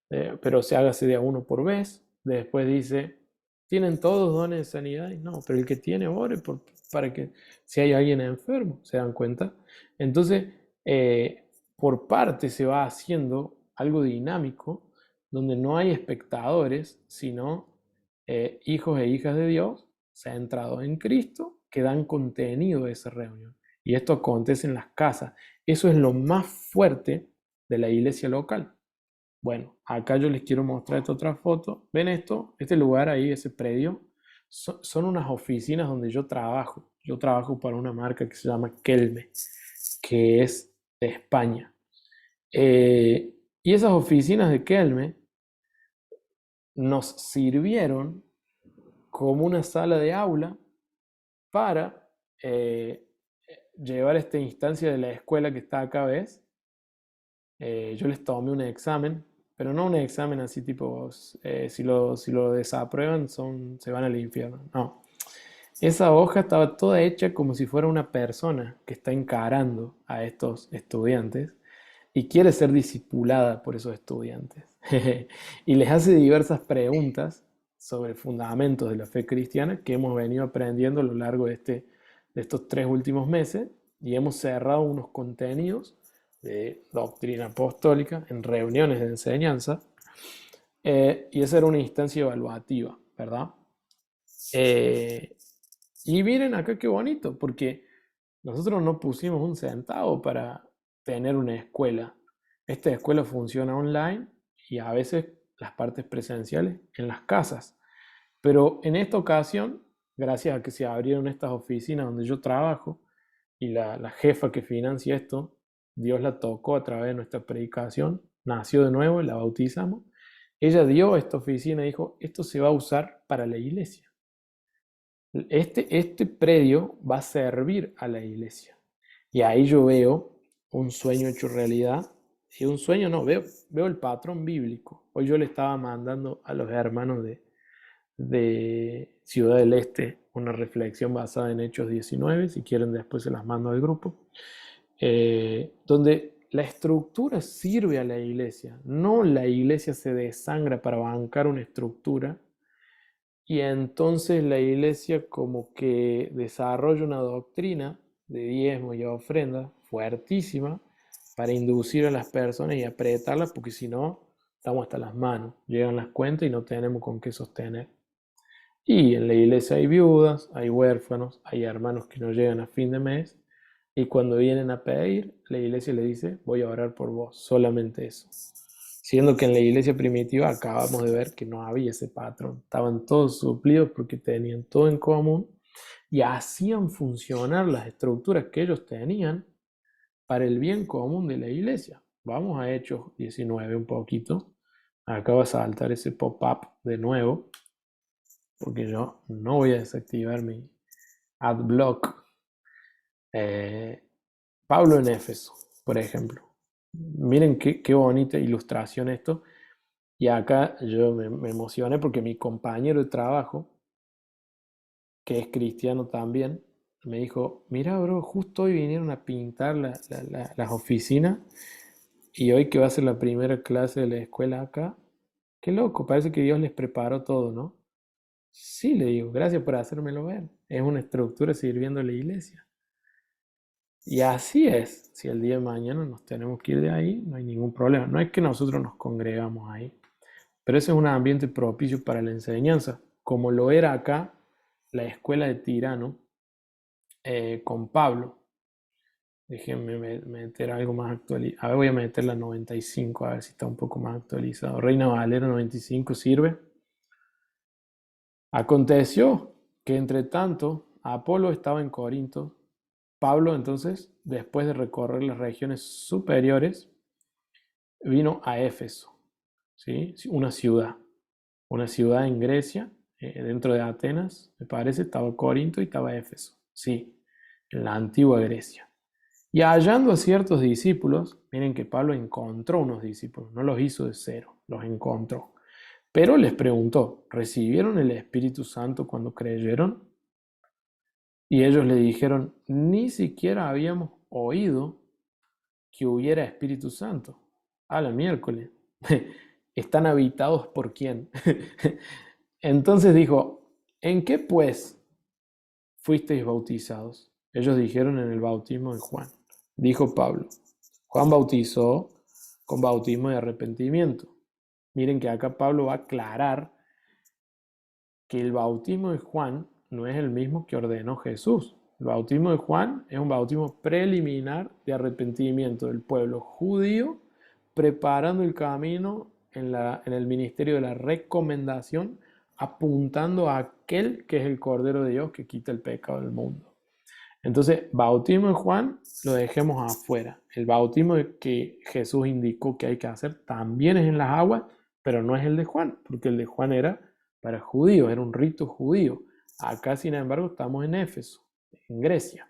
Speaker 1: Pero se hágase de a uno por vez. Después dice, ¿tienen todos dones de sanidad? No, pero el que tiene, ore para que si hay alguien enfermo, ¿se dan cuenta? Entonces, por parte se va haciendo algo dinámico, donde no hay espectadores, sino hijos e hijas de Dios centrados en Cristo que dan contenido a esa reunión. Y esto acontece en las casas. Eso es lo más fuerte de la iglesia local. Bueno, acá yo les quiero mostrar esta otra foto. ¿Ven esto? Este lugar ahí, ese predio, son unas oficinas donde yo trabajo. Yo trabajo para una marca que se llama Kelme, que es de España. Y esas oficinas de Kelme nos sirvieron como una sala de aula para llevar esta instancia de la escuela que está acá, ¿ves? Yo les tomé un examen, pero no un examen así tipo, si lo desaprueban se van al infierno. No, esa hoja estaba toda hecha como si fuera una persona que está encarando a estos estudiantes y quiere ser discipulada por esos estudiantes. Y les hace diversas preguntas sobre fundamentos de la fe cristiana que hemos venido aprendiendo a lo largo de estos 3 últimos meses, y hemos cerrado unos contenidos de doctrina apostólica en reuniones de enseñanza, y esa era una instancia evaluativa, ¿verdad? Y miren acá qué bonito, porque nosotros no pusimos un centavo para tener una escuela. Esta escuela funciona online y a veces las partes presenciales en las casas. Pero en esta ocasión, gracias a que se abrieron estas oficinas donde yo trabajo y la jefa que financia esto, Dios la tocó a través de nuestra predicación, nació de nuevo y la bautizamos. Ella dio esta oficina y dijo, esto se va a usar para la iglesia. Este predio va a servir a la iglesia. Y ahí yo veo un sueño hecho realidad. Y un sueño no, veo el patrón bíblico. Hoy yo le estaba mandando a los hermanos de Ciudad del Este una reflexión basada en Hechos 19. Si quieren después se las mando al grupo. Donde la estructura sirve a la iglesia. No la iglesia se desangra para bancar una estructura. Y entonces la iglesia como que desarrolla una doctrina de diezmo y ofrenda fuertísima para inducir a las personas y apretarlas, porque si no, estamos hasta las manos. Llegan las cuentas y no tenemos con qué sostener. Y en la iglesia hay viudas, hay huérfanos, hay hermanos que no llegan a fin de mes. Y cuando vienen a pedir, la iglesia le dice, voy a orar por vos, solamente eso. Siendo que en la iglesia primitiva acabamos de ver que no había ese patrón. Estaban todos suplidos porque tenían todo en común y hacían funcionar las estructuras que ellos tenían para el bien común de la iglesia. Vamos a Hechos 19 un poquito. Acá va a saltar ese pop-up de nuevo, porque yo no voy a desactivar mi adblock. Pablo en Éfeso, por ejemplo. Miren qué bonita ilustración esto. Y acá yo me emocioné porque mi compañero de trabajo, que es cristiano también, me dijo, mira, bro, justo hoy vinieron a pintar las oficinas y hoy que va a ser la primera clase de la escuela acá, qué loco, parece que Dios les preparó todo, ¿no? Sí, le digo, gracias por hacérmelo ver. Es una estructura sirviendo a la iglesia. Y así es, si el día de mañana nos tenemos que ir de ahí, no hay ningún problema. No es que nosotros nos congregamos ahí, pero ese es un ambiente propicio para la enseñanza, como lo era acá la escuela de Tirano con Pablo. Déjenme meter algo más actualizado. A ver, voy a meter la 95, a ver si está un poco más actualizado. Reina Valera 95 sirve. Aconteció que entre tanto Apolo estaba en Corinto Pablo entonces, después de recorrer las regiones superiores, vino a Éfeso, ¿sí? Una ciudad en Grecia, dentro de Atenas, me parece, estaba Corinto y estaba Éfeso, sí, en la antigua Grecia. Y hallando a ciertos discípulos, miren que Pablo encontró unos discípulos, no los hizo de cero, los encontró. Pero les preguntó, ¿recibieron el Espíritu Santo cuando creyeron? Y ellos le dijeron, ni siquiera habíamos oído que hubiera Espíritu Santo. A la miércoles. ¿Están habitados por quién? Entonces dijo, ¿en qué pues fuisteis bautizados? Ellos dijeron en el bautismo de Juan. Dijo Pablo, Juan bautizó con bautismo de arrepentimiento. Miren que acá Pablo va a aclarar que el bautismo de Juan no es el mismo que ordenó Jesús. El bautismo de Juan es un bautismo preliminar de arrepentimiento del pueblo judío, preparando el camino en el ministerio de la recomendación, apuntando a aquel que es el Cordero de Dios que quita el pecado del mundo. Entonces, bautismo de Juan lo dejemos afuera. El bautismo que Jesús indicó que hay que hacer también es en las aguas, pero no es el de Juan, porque el de Juan era para judíos, era un rito judío. Acá, sin embargo, estamos en Éfeso, en Grecia.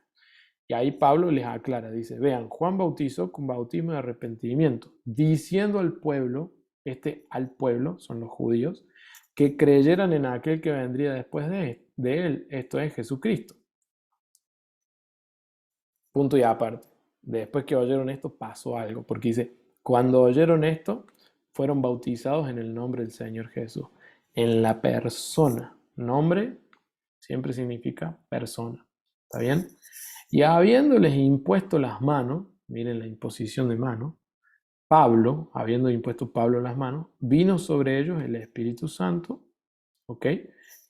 Speaker 1: Y ahí Pablo les aclara, dice, vean, Juan bautizó con bautismo de arrepentimiento, diciendo al pueblo, al pueblo, son los judíos, que creyeran en aquel que vendría después de él, esto es Jesucristo. Punto y aparte. Después que oyeron esto, pasó algo, porque dice, cuando oyeron esto, fueron bautizados en el nombre del Señor Jesús. En la persona. Nombre siempre significa persona. ¿Está bien? Y habiéndoles impuesto las manos, miren la imposición de manos, Pablo, habiendo impuesto Pablo las manos, vino sobre ellos el Espíritu Santo, ¿ok?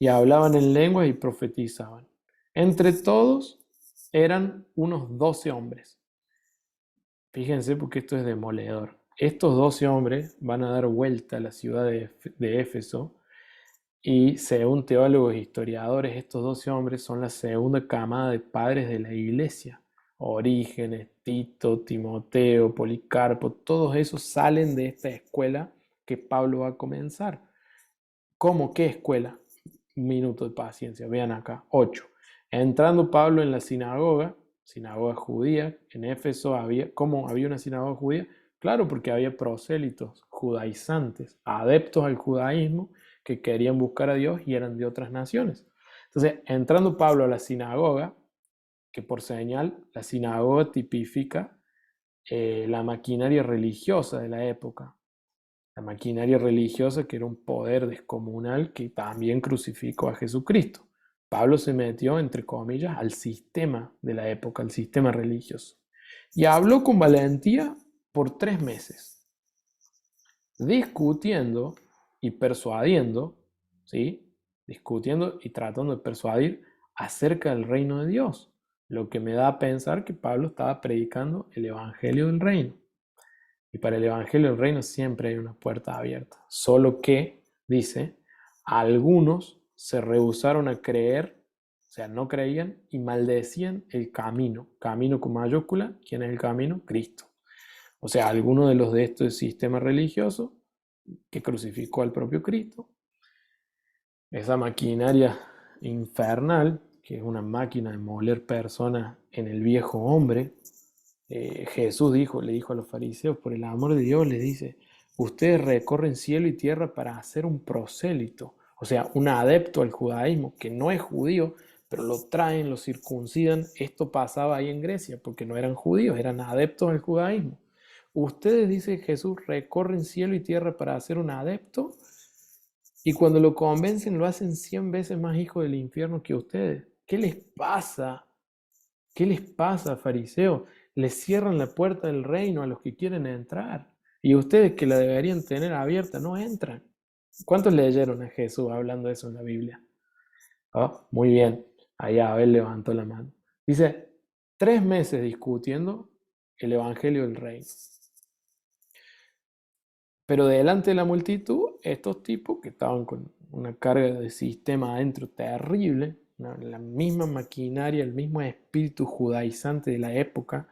Speaker 1: Y hablaban en lenguas y profetizaban. Entre todos eran unos 12 hombres. Fíjense porque esto es demoledor. Estos 12 hombres van a dar vuelta a la ciudad de Éfeso y según teólogos e historiadores, estos 12 hombres son la segunda camada de padres de la iglesia. Orígenes, Tito, Timoteo, Policarpo, todos esos salen de esta escuela que Pablo va a comenzar. ¿Cómo? ¿Qué escuela? Un minuto de paciencia, vean acá, 8. Entrando Pablo en la sinagoga judía, en Éfeso ¿cómo había una sinagoga judía? Claro, porque había prosélitos, judaizantes, adeptos al judaísmo que querían buscar a Dios y eran de otras naciones. Entonces, entrando Pablo a la sinagoga, que por señal, la sinagoga tipifica la maquinaria religiosa de la época. La maquinaria religiosa que era un poder descomunal que también crucificó a Jesucristo. Pablo se metió, entre comillas, al sistema de la época, al sistema religioso. Y habló con valentía por 3 meses, discutiendo y persuadiendo, ¿sí? Discutiendo y tratando de persuadir acerca del reino de Dios, lo que me da a pensar que Pablo estaba predicando el evangelio del reino. Y para el evangelio del reino siempre hay una puerta abierta, solo que, dice, algunos se rehusaron a creer, o sea, no creían y maldecían el camino con mayúscula. ¿Quién es el camino? Cristo. O sea, algunos de los de estos sistemas religiosos que crucificó al propio Cristo, esa maquinaria infernal, que es una máquina de moler personas en el viejo hombre. Jesús le dijo a los fariseos, por el amor de Dios, les dice, ustedes recorren cielo y tierra para hacer un prosélito, o sea, un adepto al judaísmo, que no es judío, pero lo traen, lo circuncidan. Esto pasaba ahí en Grecia, porque no eran judíos, eran adeptos al judaísmo. Ustedes, dice Jesús, recorren cielo y tierra para hacer un adepto, y cuando lo convencen lo hacen 100 veces más hijo del infierno que ustedes. ¿Qué les pasa? ¿Qué les pasa, fariseos? Les cierran la puerta del reino a los que quieren entrar. Y ustedes que la deberían tener abierta no entran. ¿Cuántos leyeron a Jesús hablando de eso en la Biblia? Oh, muy bien. Ahí Abel levantó la mano. Dice, 3 meses discutiendo el evangelio del reino. Pero delante de la multitud, estos tipos que estaban con una carga de sistema adentro terrible, la misma maquinaria, el mismo espíritu judaizante de la época,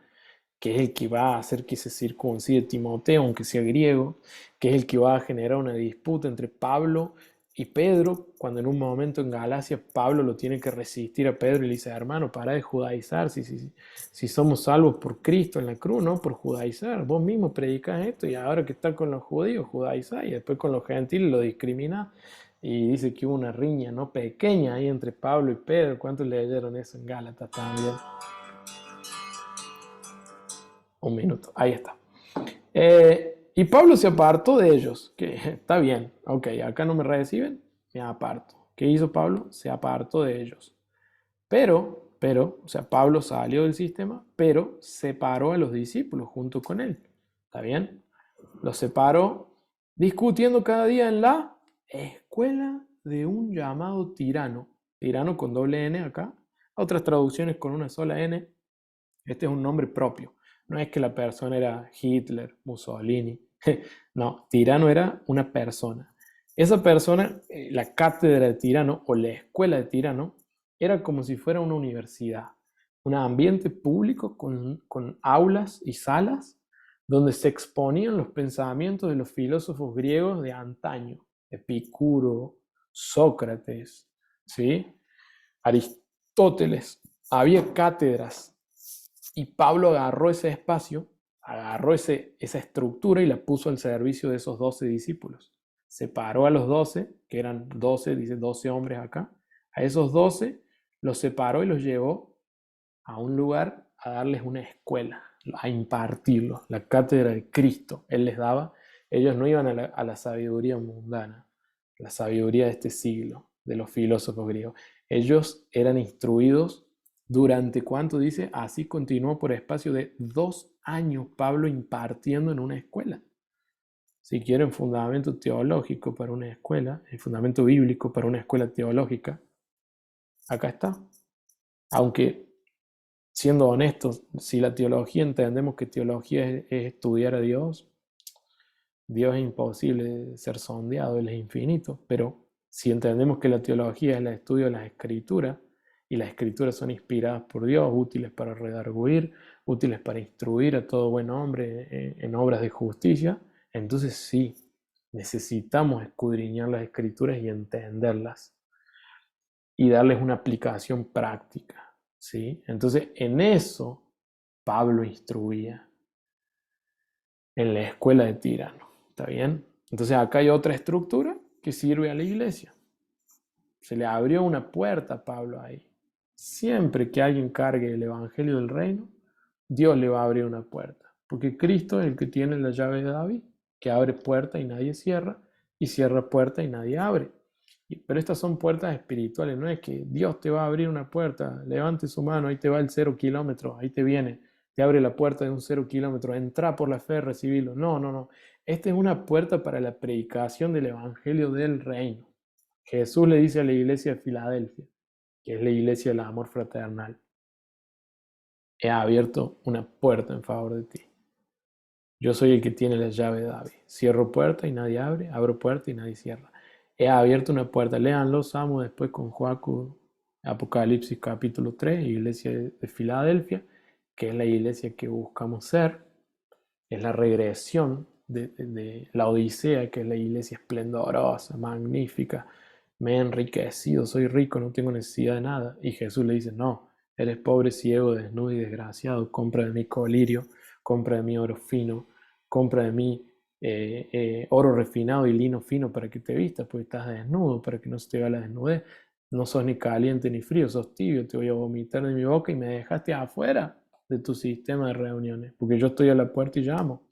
Speaker 1: que es el que va a hacer que se circuncide Timoteo, aunque sea griego, que es el que va a generar una disputa entre Pablo y Pedro, cuando en un momento en Galacia Pablo lo tiene que resistir a Pedro y le dice, hermano, para de judaizar, si somos salvos por Cristo en la cruz, no por judaizar, vos mismo predicás esto y ahora que está con los judíos judaizás y después con los gentiles lo discriminás. Y dice que hubo una riña no pequeña ahí entre Pablo y Pedro. ¿Cuántos leyeron eso en Gálatas también? Un minuto, ahí está. Y Pablo se apartó de ellos, que está bien, ok, acá no me reciben, me aparto. ¿Qué hizo Pablo? Se apartó de ellos. O sea, Pablo salió del sistema, pero separó a los discípulos junto con él. ¿Está bien? Los separó discutiendo cada día en la escuela de un llamado tirano. Tirano con doble N acá. Otras traducciones con una sola N. Este es un nombre propio. No es que la persona era Hitler, Mussolini. No, tirano era una persona. Esa persona, la cátedra de tirano o la escuela de tirano, era como si fuera una universidad. Un ambiente público con aulas y salas donde se exponían los pensamientos de los filósofos griegos de antaño. Epicuro, Sócrates, ¿sí? Aristóteles. Había cátedras y Pablo agarró ese espacio, agarró esa estructura y la puso al servicio de esos 12 discípulos. Separó a los 12, que eran 12, dice 12 hombres acá. A esos 12 los separó y los llevó a un lugar a darles una escuela, a impartirlos, la cátedra de Cristo. Él les daba, ellos no iban a la sabiduría mundana, la sabiduría de este siglo, de los filósofos griegos. Ellos eran instruidos durante, ¿cuánto dice? Así continuó por espacio de 2 años Pablo impartiendo en una escuela. Si quieren fundamento teológico para una escuela, el fundamento bíblico para una escuela teológica, acá está. Aunque, siendo honestos, si la teología entendemos que teología es estudiar a Dios, Dios es imposible de ser sondeado, Él es infinito, pero si entendemos que la teología es el estudio de las escrituras, y las escrituras son inspiradas por Dios, útiles para redarguir, útiles para instruir a todo buen hombre en obras de justicia, entonces sí, necesitamos escudriñar las escrituras y entenderlas y darles una aplicación práctica, ¿sí? Entonces en eso Pablo instruía en la escuela de Tirano, ¿está bien? Entonces acá hay otra estructura que sirve a la iglesia. Se le abrió una puerta a Pablo ahí. Siempre que alguien cargue el evangelio del reino, Dios le va a abrir una puerta. Porque Cristo es el que tiene la llave de David, que abre puerta y nadie cierra, y cierra puerta y nadie abre. Pero estas son puertas espirituales, no es que Dios te va a abrir una puerta, levante su mano, ahí te va el 0 kilómetro, ahí te viene, te abre la puerta de un 0 kilómetro, entra por la fe, recibirlo. No, no, no. Esta es una puerta para la predicación del evangelio del reino. Jesús le dice a la iglesia de Filadelfia, que es la iglesia del amor fraternal, he abierto una puerta en favor de ti. Yo soy el que tiene la llave de David. Cierro puerta y nadie abre, abro puerta y nadie cierra. He abierto una puerta. Léanlo, Salmo, después con Joacu, Apocalipsis capítulo 3, iglesia de Filadelfia, que es la iglesia que buscamos ser. Es la regresión de la Odisea, que es la iglesia esplendorosa, magnífica. Me he enriquecido, soy rico, no tengo necesidad de nada. Y Jesús le dice, no, eres pobre, ciego, desnudo y desgraciado. Compra de mí colirio, compra de mí oro fino, compra de mí oro refinado y lino fino para que te vistas, porque estás desnudo, para que no se te vea la desnudez. No sos ni caliente ni frío, sos tibio, te voy a vomitar de mi boca y me dejaste afuera de tu sistema de reuniones, porque yo estoy a la puerta y llamo.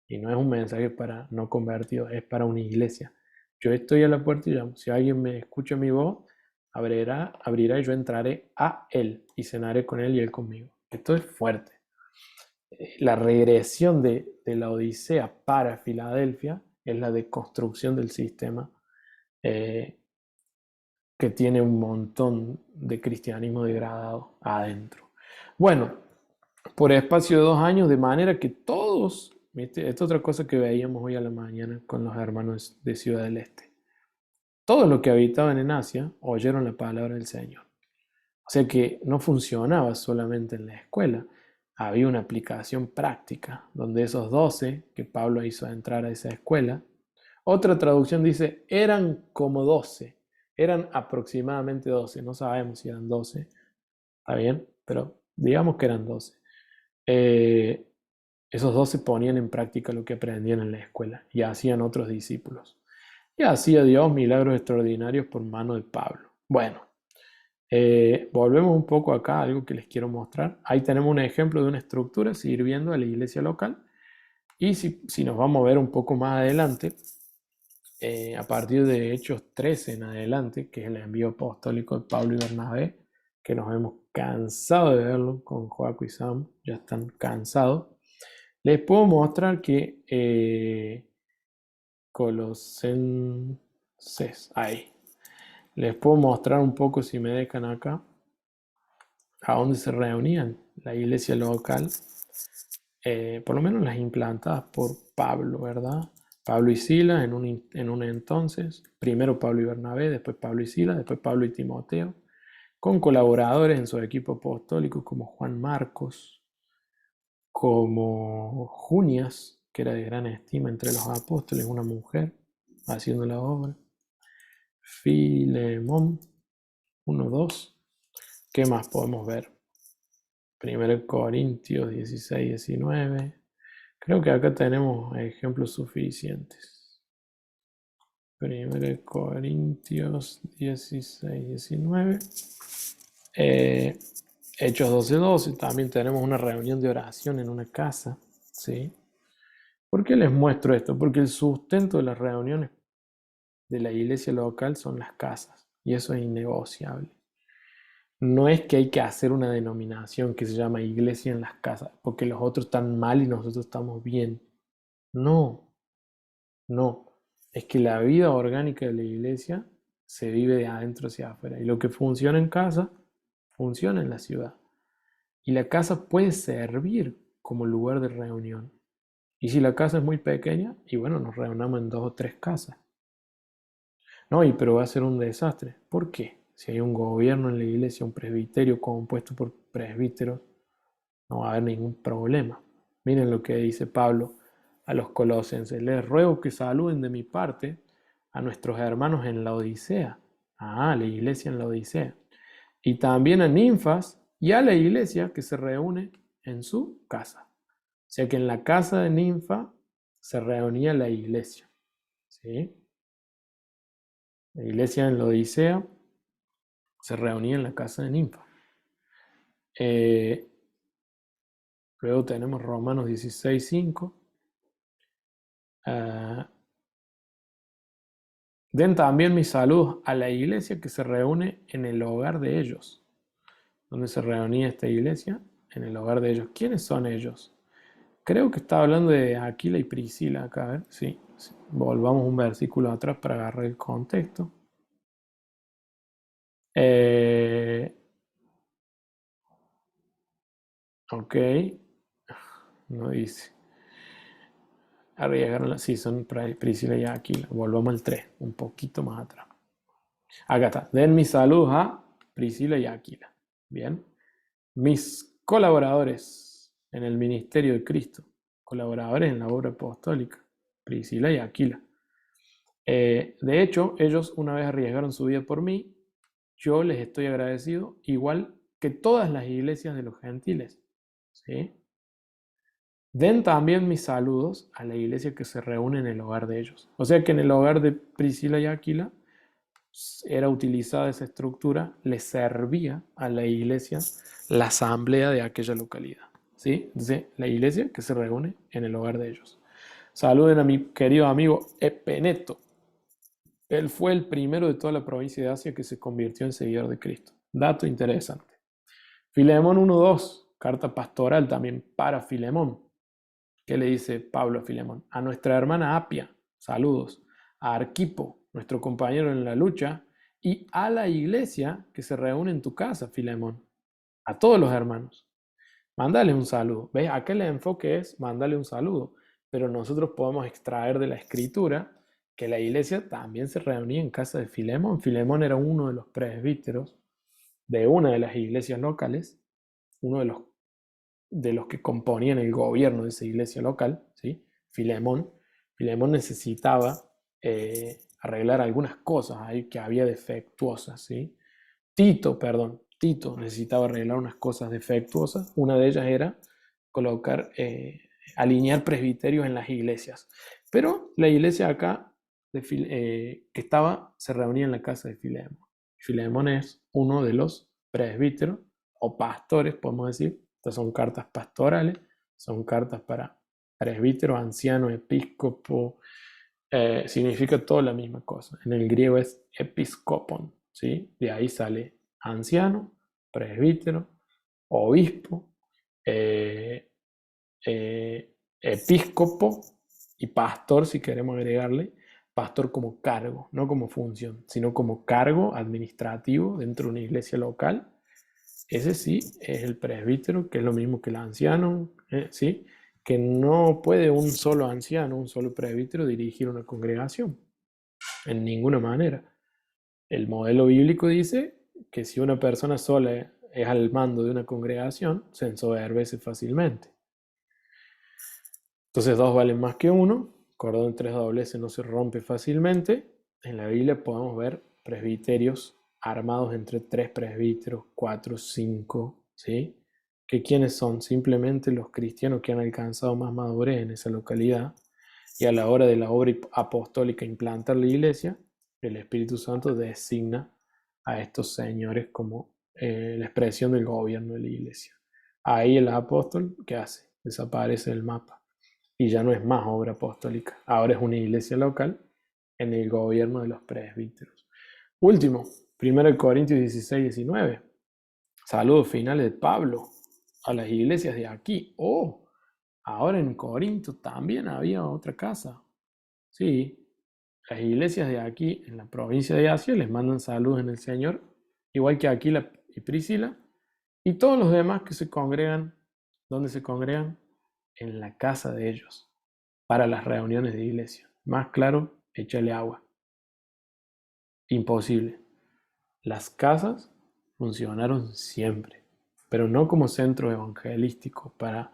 Speaker 1: Y no es un mensaje para no convertidos, es para una iglesia. Yo estoy a la puerta y llamo. Si alguien me escucha mi voz, abrirá y yo entraré a él y cenaré con él y él conmigo. Esto es fuerte. La regresión de la Odisea para Filadelfia es la deconstrucción del sistema que tiene un montón de cristianismo degradado adentro. Bueno, por espacio de 2 años, de manera que todos, ¿viste? Esta es otra cosa que veíamos hoy a la mañana con los hermanos de Ciudad del Este. Todos los que habitaban en Asia oyeron la palabra del Señor. O sea que no funcionaba solamente en la escuela, había una aplicación práctica donde esos 12 que Pablo hizo entrar a esa escuela, otra traducción dice, eran como 12, eran aproximadamente 12, no sabemos si eran 12, está bien, pero digamos que eran 12. Eh, Esos 12 ponían en práctica lo que aprendían en la escuela y hacían otros discípulos. Y hacía Dios milagros extraordinarios por mano de Pablo. Bueno, volvemos un poco acá a algo que les quiero mostrar. Ahí tenemos un ejemplo de una estructura sirviendo a la iglesia local. Y si nos vamos a ver un poco más adelante, a partir de Hechos 13 en adelante, que es el envío apostólico de Pablo y Bernabé, que nos hemos cansado de verlo con Joaco y Sam, ya están cansados, les puedo mostrar que Colosenses, ahí, les puedo mostrar un poco, si me dejan acá, a dónde se reunían la iglesia local, por lo menos las implantadas por Pablo, ¿verdad? Pablo y Silas en un entonces, primero Pablo y Bernabé, después Pablo y Silas, después Pablo y Timoteo, con colaboradores en su equipo apostólico como Juan Marcos, como Junias, que era de gran estima entre los apóstoles, una mujer haciendo la obra, Filemón, 1, 2. ¿Qué más podemos ver? 1 Corintios 16, 19. Creo que acá tenemos ejemplos suficientes. 1 Corintios 16, 19. Hechos 12, 12. También tenemos una reunión de oración en una casa. ¿Sí? ¿Por qué les muestro esto? Porque el sustento de las reuniones de la iglesia local son las casas. Y eso es innegociable. No es que hay que hacer una denominación que se llama iglesia en las casas, porque los otros están mal y nosotros estamos bien. No, no. Es que la vida orgánica de la iglesia se vive de adentro hacia afuera. Y lo que funciona en casa, funciona en la ciudad. Y la casa puede servir como lugar de reunión. Y si la casa es muy pequeña, y bueno, nos reunamos en 2 o 3 casas. No, pero va a ser un desastre. ¿Por qué? Si hay un gobierno en la iglesia, un presbiterio compuesto por presbíteros, no va a haber ningún problema. Miren lo que dice Pablo a los colosenses. Les ruego que saluden de mi parte a nuestros hermanos en la Odisea. Ah, la iglesia en la Odisea. Y también a Ninfas y a la iglesia que se reúne en su casa. O sea que en la casa de Ninfa se reunía la iglesia. ¿Sí? La iglesia en la Odisea se reunía en la casa de Ninfa. Luego tenemos Romanos 16, 5. Den también mis saludos a la iglesia que se reúne en el hogar de ellos. ¿Dónde se reunía esta iglesia? En el hogar de ellos. ¿Quiénes son ellos? Creo que está hablando de Aquila y Priscila acá. A ver, sí. Volvamos un versículo atrás para agarrar el contexto. Ok. No dice. Arriesgaron, sí, son Priscila y Aquila. Volvamos al 3, un poquito más atrás. Acá está. Den mis saludos a Priscila y Aquila. Bien. Mis colaboradores en el ministerio de Cristo. Colaboradores en la obra apostólica. Priscila y Aquila. De hecho, ellos una vez arriesgaron su vida por mí. Yo les estoy agradecido, igual que todas las iglesias de los gentiles. ¿Sí? Den también mis saludos a la iglesia que se reúne en el hogar de ellos. O sea que en el hogar de Priscila y Aquila era utilizada esa estructura, le servía a la iglesia la asamblea de aquella localidad. ¿Sí? Entonces, la iglesia que se reúne en el hogar de ellos. Saluden a mi querido amigo Epeneto. Él fue el primero de toda la provincia de Asia que se convirtió en seguidor de Cristo. Dato interesante. Filemón 1:2, carta pastoral también para Filemón. ¿Qué le dice Pablo a Filemón? A nuestra hermana Apia, saludos. A Arquipo, nuestro compañero en la lucha. Y a la iglesia que se reúne en tu casa, Filemón. A todos los hermanos. Mándale un saludo. ¿Ves? Acá el enfoque es mándale un saludo. Pero nosotros podemos extraer de la escritura que la iglesia también se reunía en casa de Filemón. Filemón era uno de los presbíteros de una de las iglesias locales, uno de los que componían el gobierno de esa iglesia local, ¿sí? Filemón. Filemón necesitaba arreglar algunas cosas ahí que había defectuosas, ¿sí? Tito necesitaba arreglar unas cosas defectuosas. Una de ellas era colocar, alinear presbiterios en las iglesias. Pero la iglesia acá que estaba se reunía en la casa de Filemón. Filemón es uno de los presbíteros o pastores, podemos decir. Estas son cartas pastorales, son cartas para presbítero, anciano, episcopo, significa toda la misma cosa. En el griego es episcopon, ¿sí? De ahí sale anciano, presbítero, obispo, eh, episcopo y pastor, si queremos agregarle, pastor como cargo, no como función, sino como cargo administrativo dentro de una iglesia local. Ese sí es el presbítero, que es lo mismo que el anciano, ¿sí? Que no puede un solo anciano, un solo presbítero dirigir una congregación, en ninguna manera. El modelo bíblico dice que si una persona sola es al mando de una congregación, se ensoberbece fácilmente. Entonces dos valen más que uno, cordón tres dobleces no se rompe fácilmente. En la Biblia podemos ver presbiterios armados entre 3 presbíteros, 4, 5, ¿sí? ¿Que quiénes son? Simplemente los cristianos que han alcanzado más madurez en esa localidad, y a la hora de la obra apostólica implantar la iglesia, el Espíritu Santo designa a estos señores como la expresión del gobierno de la iglesia. Ahí el apóstol, ¿qué hace? Desaparece del mapa y ya no es más obra apostólica. Ahora es una iglesia local en el gobierno de los presbíteros. Último, 1 Corintios 16, 19. Saludos finales de Pablo a las iglesias de aquí. Oh, ahora en Corinto también había otra casa. Sí, las iglesias de aquí en la provincia de Asia les mandan saludos en el Señor, igual que Aquila y Priscila, y todos los demás que se congregan. ¿Dónde se congregan? En la casa de ellos, para las reuniones de iglesia. Más claro, échale agua. Imposible. Las casas funcionaron siempre, pero no como centro evangelístico para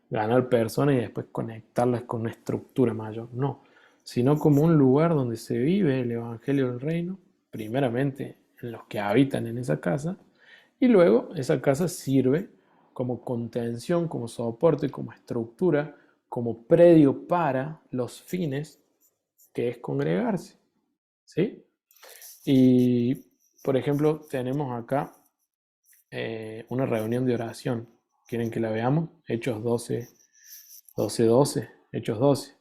Speaker 1: ganar personas y después conectarlas con una estructura mayor, no, sino como un lugar donde se vive el evangelio del reino, primeramente en los que habitan en esa casa, y luego esa casa sirve como contención, como soporte, como estructura, como predio para los fines que es congregarse, ¿sí? Y, por ejemplo, tenemos acá una reunión de oración. ¿Quieren que la veamos? Hechos 12, 12, 12. Hechos 12.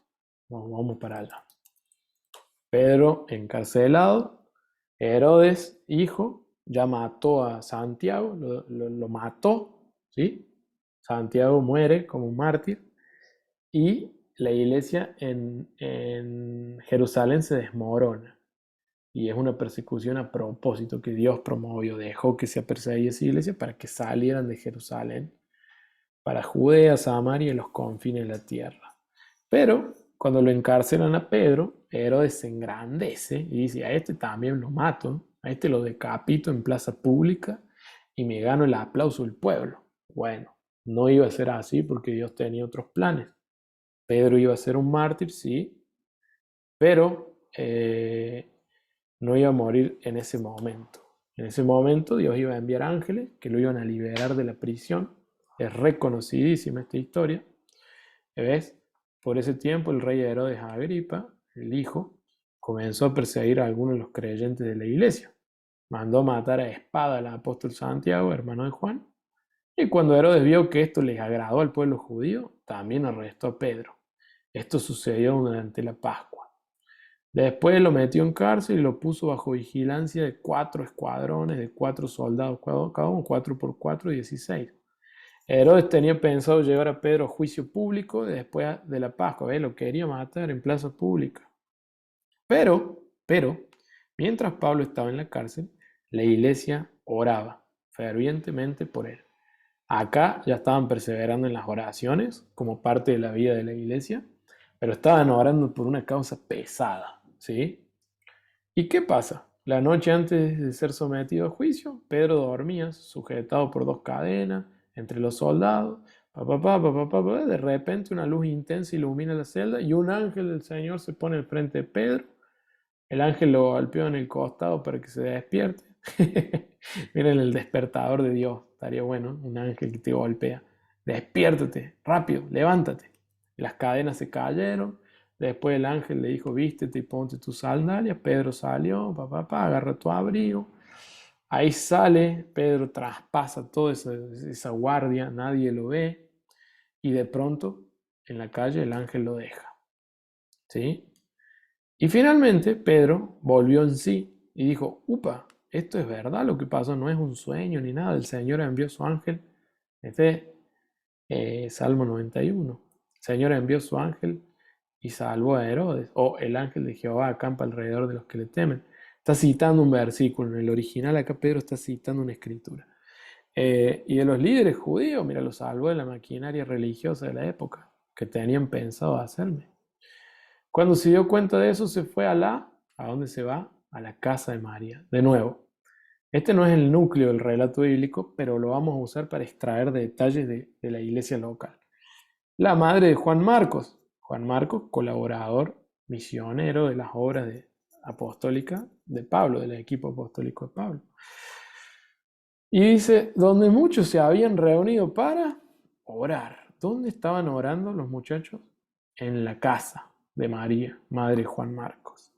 Speaker 1: Vamos para allá. Pedro encarcelado. Herodes, hijo, ya mató a Santiago, lo mató, ¿sí? Santiago muere como un mártir. Y la iglesia en Jerusalén se desmorona. Y es una persecución a propósito que Dios promovió, dejó que se perseguiera esa iglesia para que salieran de Jerusalén, para Judea, Samaria y los confines de la tierra. Pero cuando lo encarcelan a Pedro, Herodes se engrandece y dice, a este también lo mato, a este lo decapito en plaza pública y me gano el aplauso del pueblo. Bueno, no iba a ser así porque Dios tenía otros planes. Pedro iba a ser un mártir, sí, pero no iba a morir en ese momento. En ese momento Dios iba a enviar ángeles que lo iban a liberar de la prisión. Es reconocidísima esta historia. ¿Ves? Por ese tiempo el rey Herodes Agripa, el hijo, comenzó a perseguir a algunos de los creyentes de la iglesia. Mandó matar a espada al apóstol Santiago, hermano de Juan. Y cuando Herodes vio que esto les agradó al pueblo judío, también arrestó a Pedro. Esto sucedió durante la Pascua. Después lo metió en cárcel y lo puso bajo vigilancia de 4 escuadrones, de 4 soldados, cada uno 4 por 4, 16. Herodes tenía pensado llevar a Pedro a juicio público después de la Pascua, ¿ves? Lo quería matar en plaza pública. Pero, mientras Pablo estaba en la cárcel, la iglesia oraba fervientemente por él. Acá ya estaban perseverando en las oraciones como parte de la vida de la iglesia, pero estaban orando por una causa pesada, ¿sí? ¿Y qué pasa? La noche antes de ser sometido a juicio, Pedro dormía, sujetado por dos cadenas, entre los soldados. De repente una luz intensa ilumina la celda y un ángel del Señor se pone al frente de Pedro. El ángel lo golpeó en el costado para que se despierte. Miren el despertador de Dios. Estaría bueno, un ángel que te golpea. Despiértate, rápido, levántate. Las cadenas se cayeron. Después el ángel le dijo, vístete y ponte tus sandalias. Pedro salió, agarra tu abrigo. Ahí sale, Pedro traspasa toda esa guardia, nadie lo ve. Y de pronto, en la calle, el ángel lo deja. ¿Sí? Y finalmente Pedro volvió en sí y dijo, upa, esto es verdad, lo que pasó no es un sueño ni nada, el Señor envió su ángel. Este es Salmo 91. El Señor envió su ángel y salvó a Herodes, o el ángel de Jehová acampa alrededor de los que le temen. Está citando un versículo, en el original acá Pedro está citando una escritura. Y de los líderes judíos, mira, lo salvó de la maquinaria religiosa de la época, que tenían pensado hacerme. Cuando se dio cuenta de eso, se fue ¿a dónde se va? A la casa de María. De nuevo, este no es el núcleo del relato bíblico, pero lo vamos a usar para extraer detalles de la iglesia local. La madre de Juan Marcos. Juan Marcos, colaborador, misionero de las obras apostólicas de Pablo, del equipo apostólico de Pablo. Y dice, donde muchos se habían reunido para orar. ¿Dónde estaban orando los muchachos? En la casa de María, madre de Juan Marcos.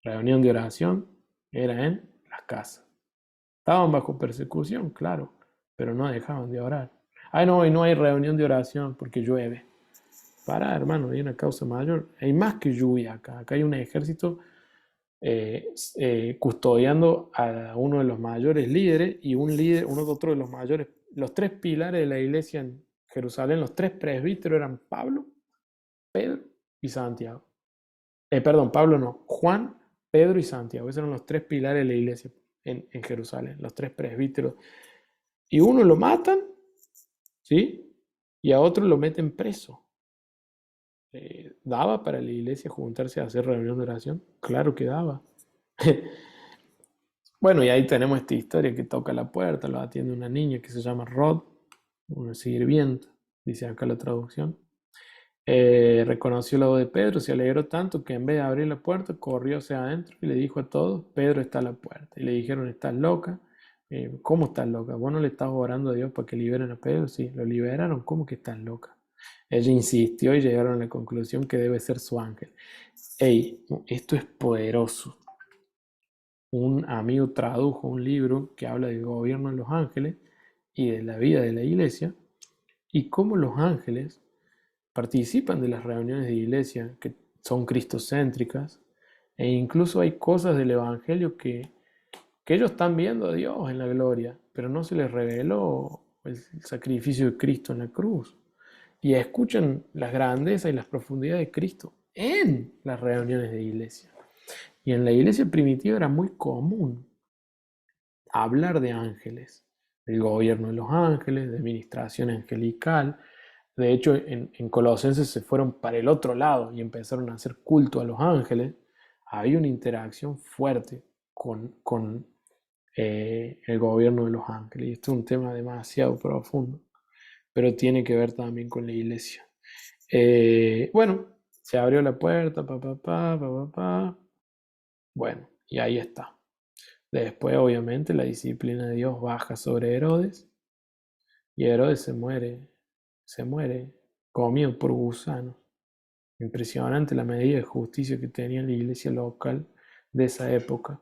Speaker 1: Reunión de oración era en las casas. Estaban bajo persecución, claro, pero no dejaban de orar. Ay, no, y no hay reunión de oración porque llueve. Para, hermano, hay una causa mayor. Hay más que lluvia acá. Acá hay un ejército custodiando a uno de los mayores líderes y otro de los mayores. Los tres pilares de la iglesia en Jerusalén, los tres presbíteros eran Pablo, Pedro y Santiago. Perdón, Pablo no, Juan, Pedro y Santiago. Esos eran los tres pilares de la iglesia en Jerusalén, los tres presbíteros. Y uno lo matan, ¿sí? Y a otro lo meten preso. ¿Daba para la iglesia juntarse a hacer reunión de oración? Claro que daba. Bueno, y ahí tenemos esta historia que toca la puerta, lo atiende una niña que se llama Rod, una sirvienta, dice acá la traducción. Reconoció la voz de Pedro, se alegró tanto que en vez de abrir la puerta, corrió hacia adentro y le dijo a todos, Pedro está a la puerta. Y le dijeron, ¿estás loca? ¿Cómo estás loca? ¿Vos no le estás orando a Dios para que liberen a Pedro? Sí, lo liberaron. ¿Cómo que estás loca? Ella insistió y llegaron a la conclusión que debe ser su ángel. Ey, esto es poderoso. Un amigo tradujo un libro que habla del gobierno de los ángeles y de la vida de la iglesia y cómo los ángeles participan de las reuniones de iglesia que son cristocéntricas e incluso hay cosas del evangelio que ellos están viendo a Dios en la gloria, pero no se les reveló el sacrificio de Cristo en la cruz. Y escuchan las grandezas y las profundidades de Cristo en las reuniones de iglesia. Y en la iglesia primitiva era muy común hablar de ángeles, del gobierno de los ángeles, de administración angelical. De hecho, en Colosenses se fueron para el otro lado y empezaron a hacer culto a los ángeles. Había una interacción fuerte con el gobierno de los ángeles. Y esto es un tema demasiado profundo, pero tiene que ver también con la iglesia. Bueno, se abrió la puerta, Bueno, y ahí está. Después, obviamente, la disciplina de Dios baja sobre Herodes y Herodes se muere comido por gusanos. Impresionante la medida de justicia que tenía la iglesia local de esa época.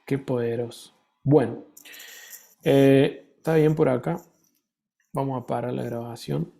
Speaker 1: Qué poderoso. Bueno, está bien por acá. Vamos a parar la grabación.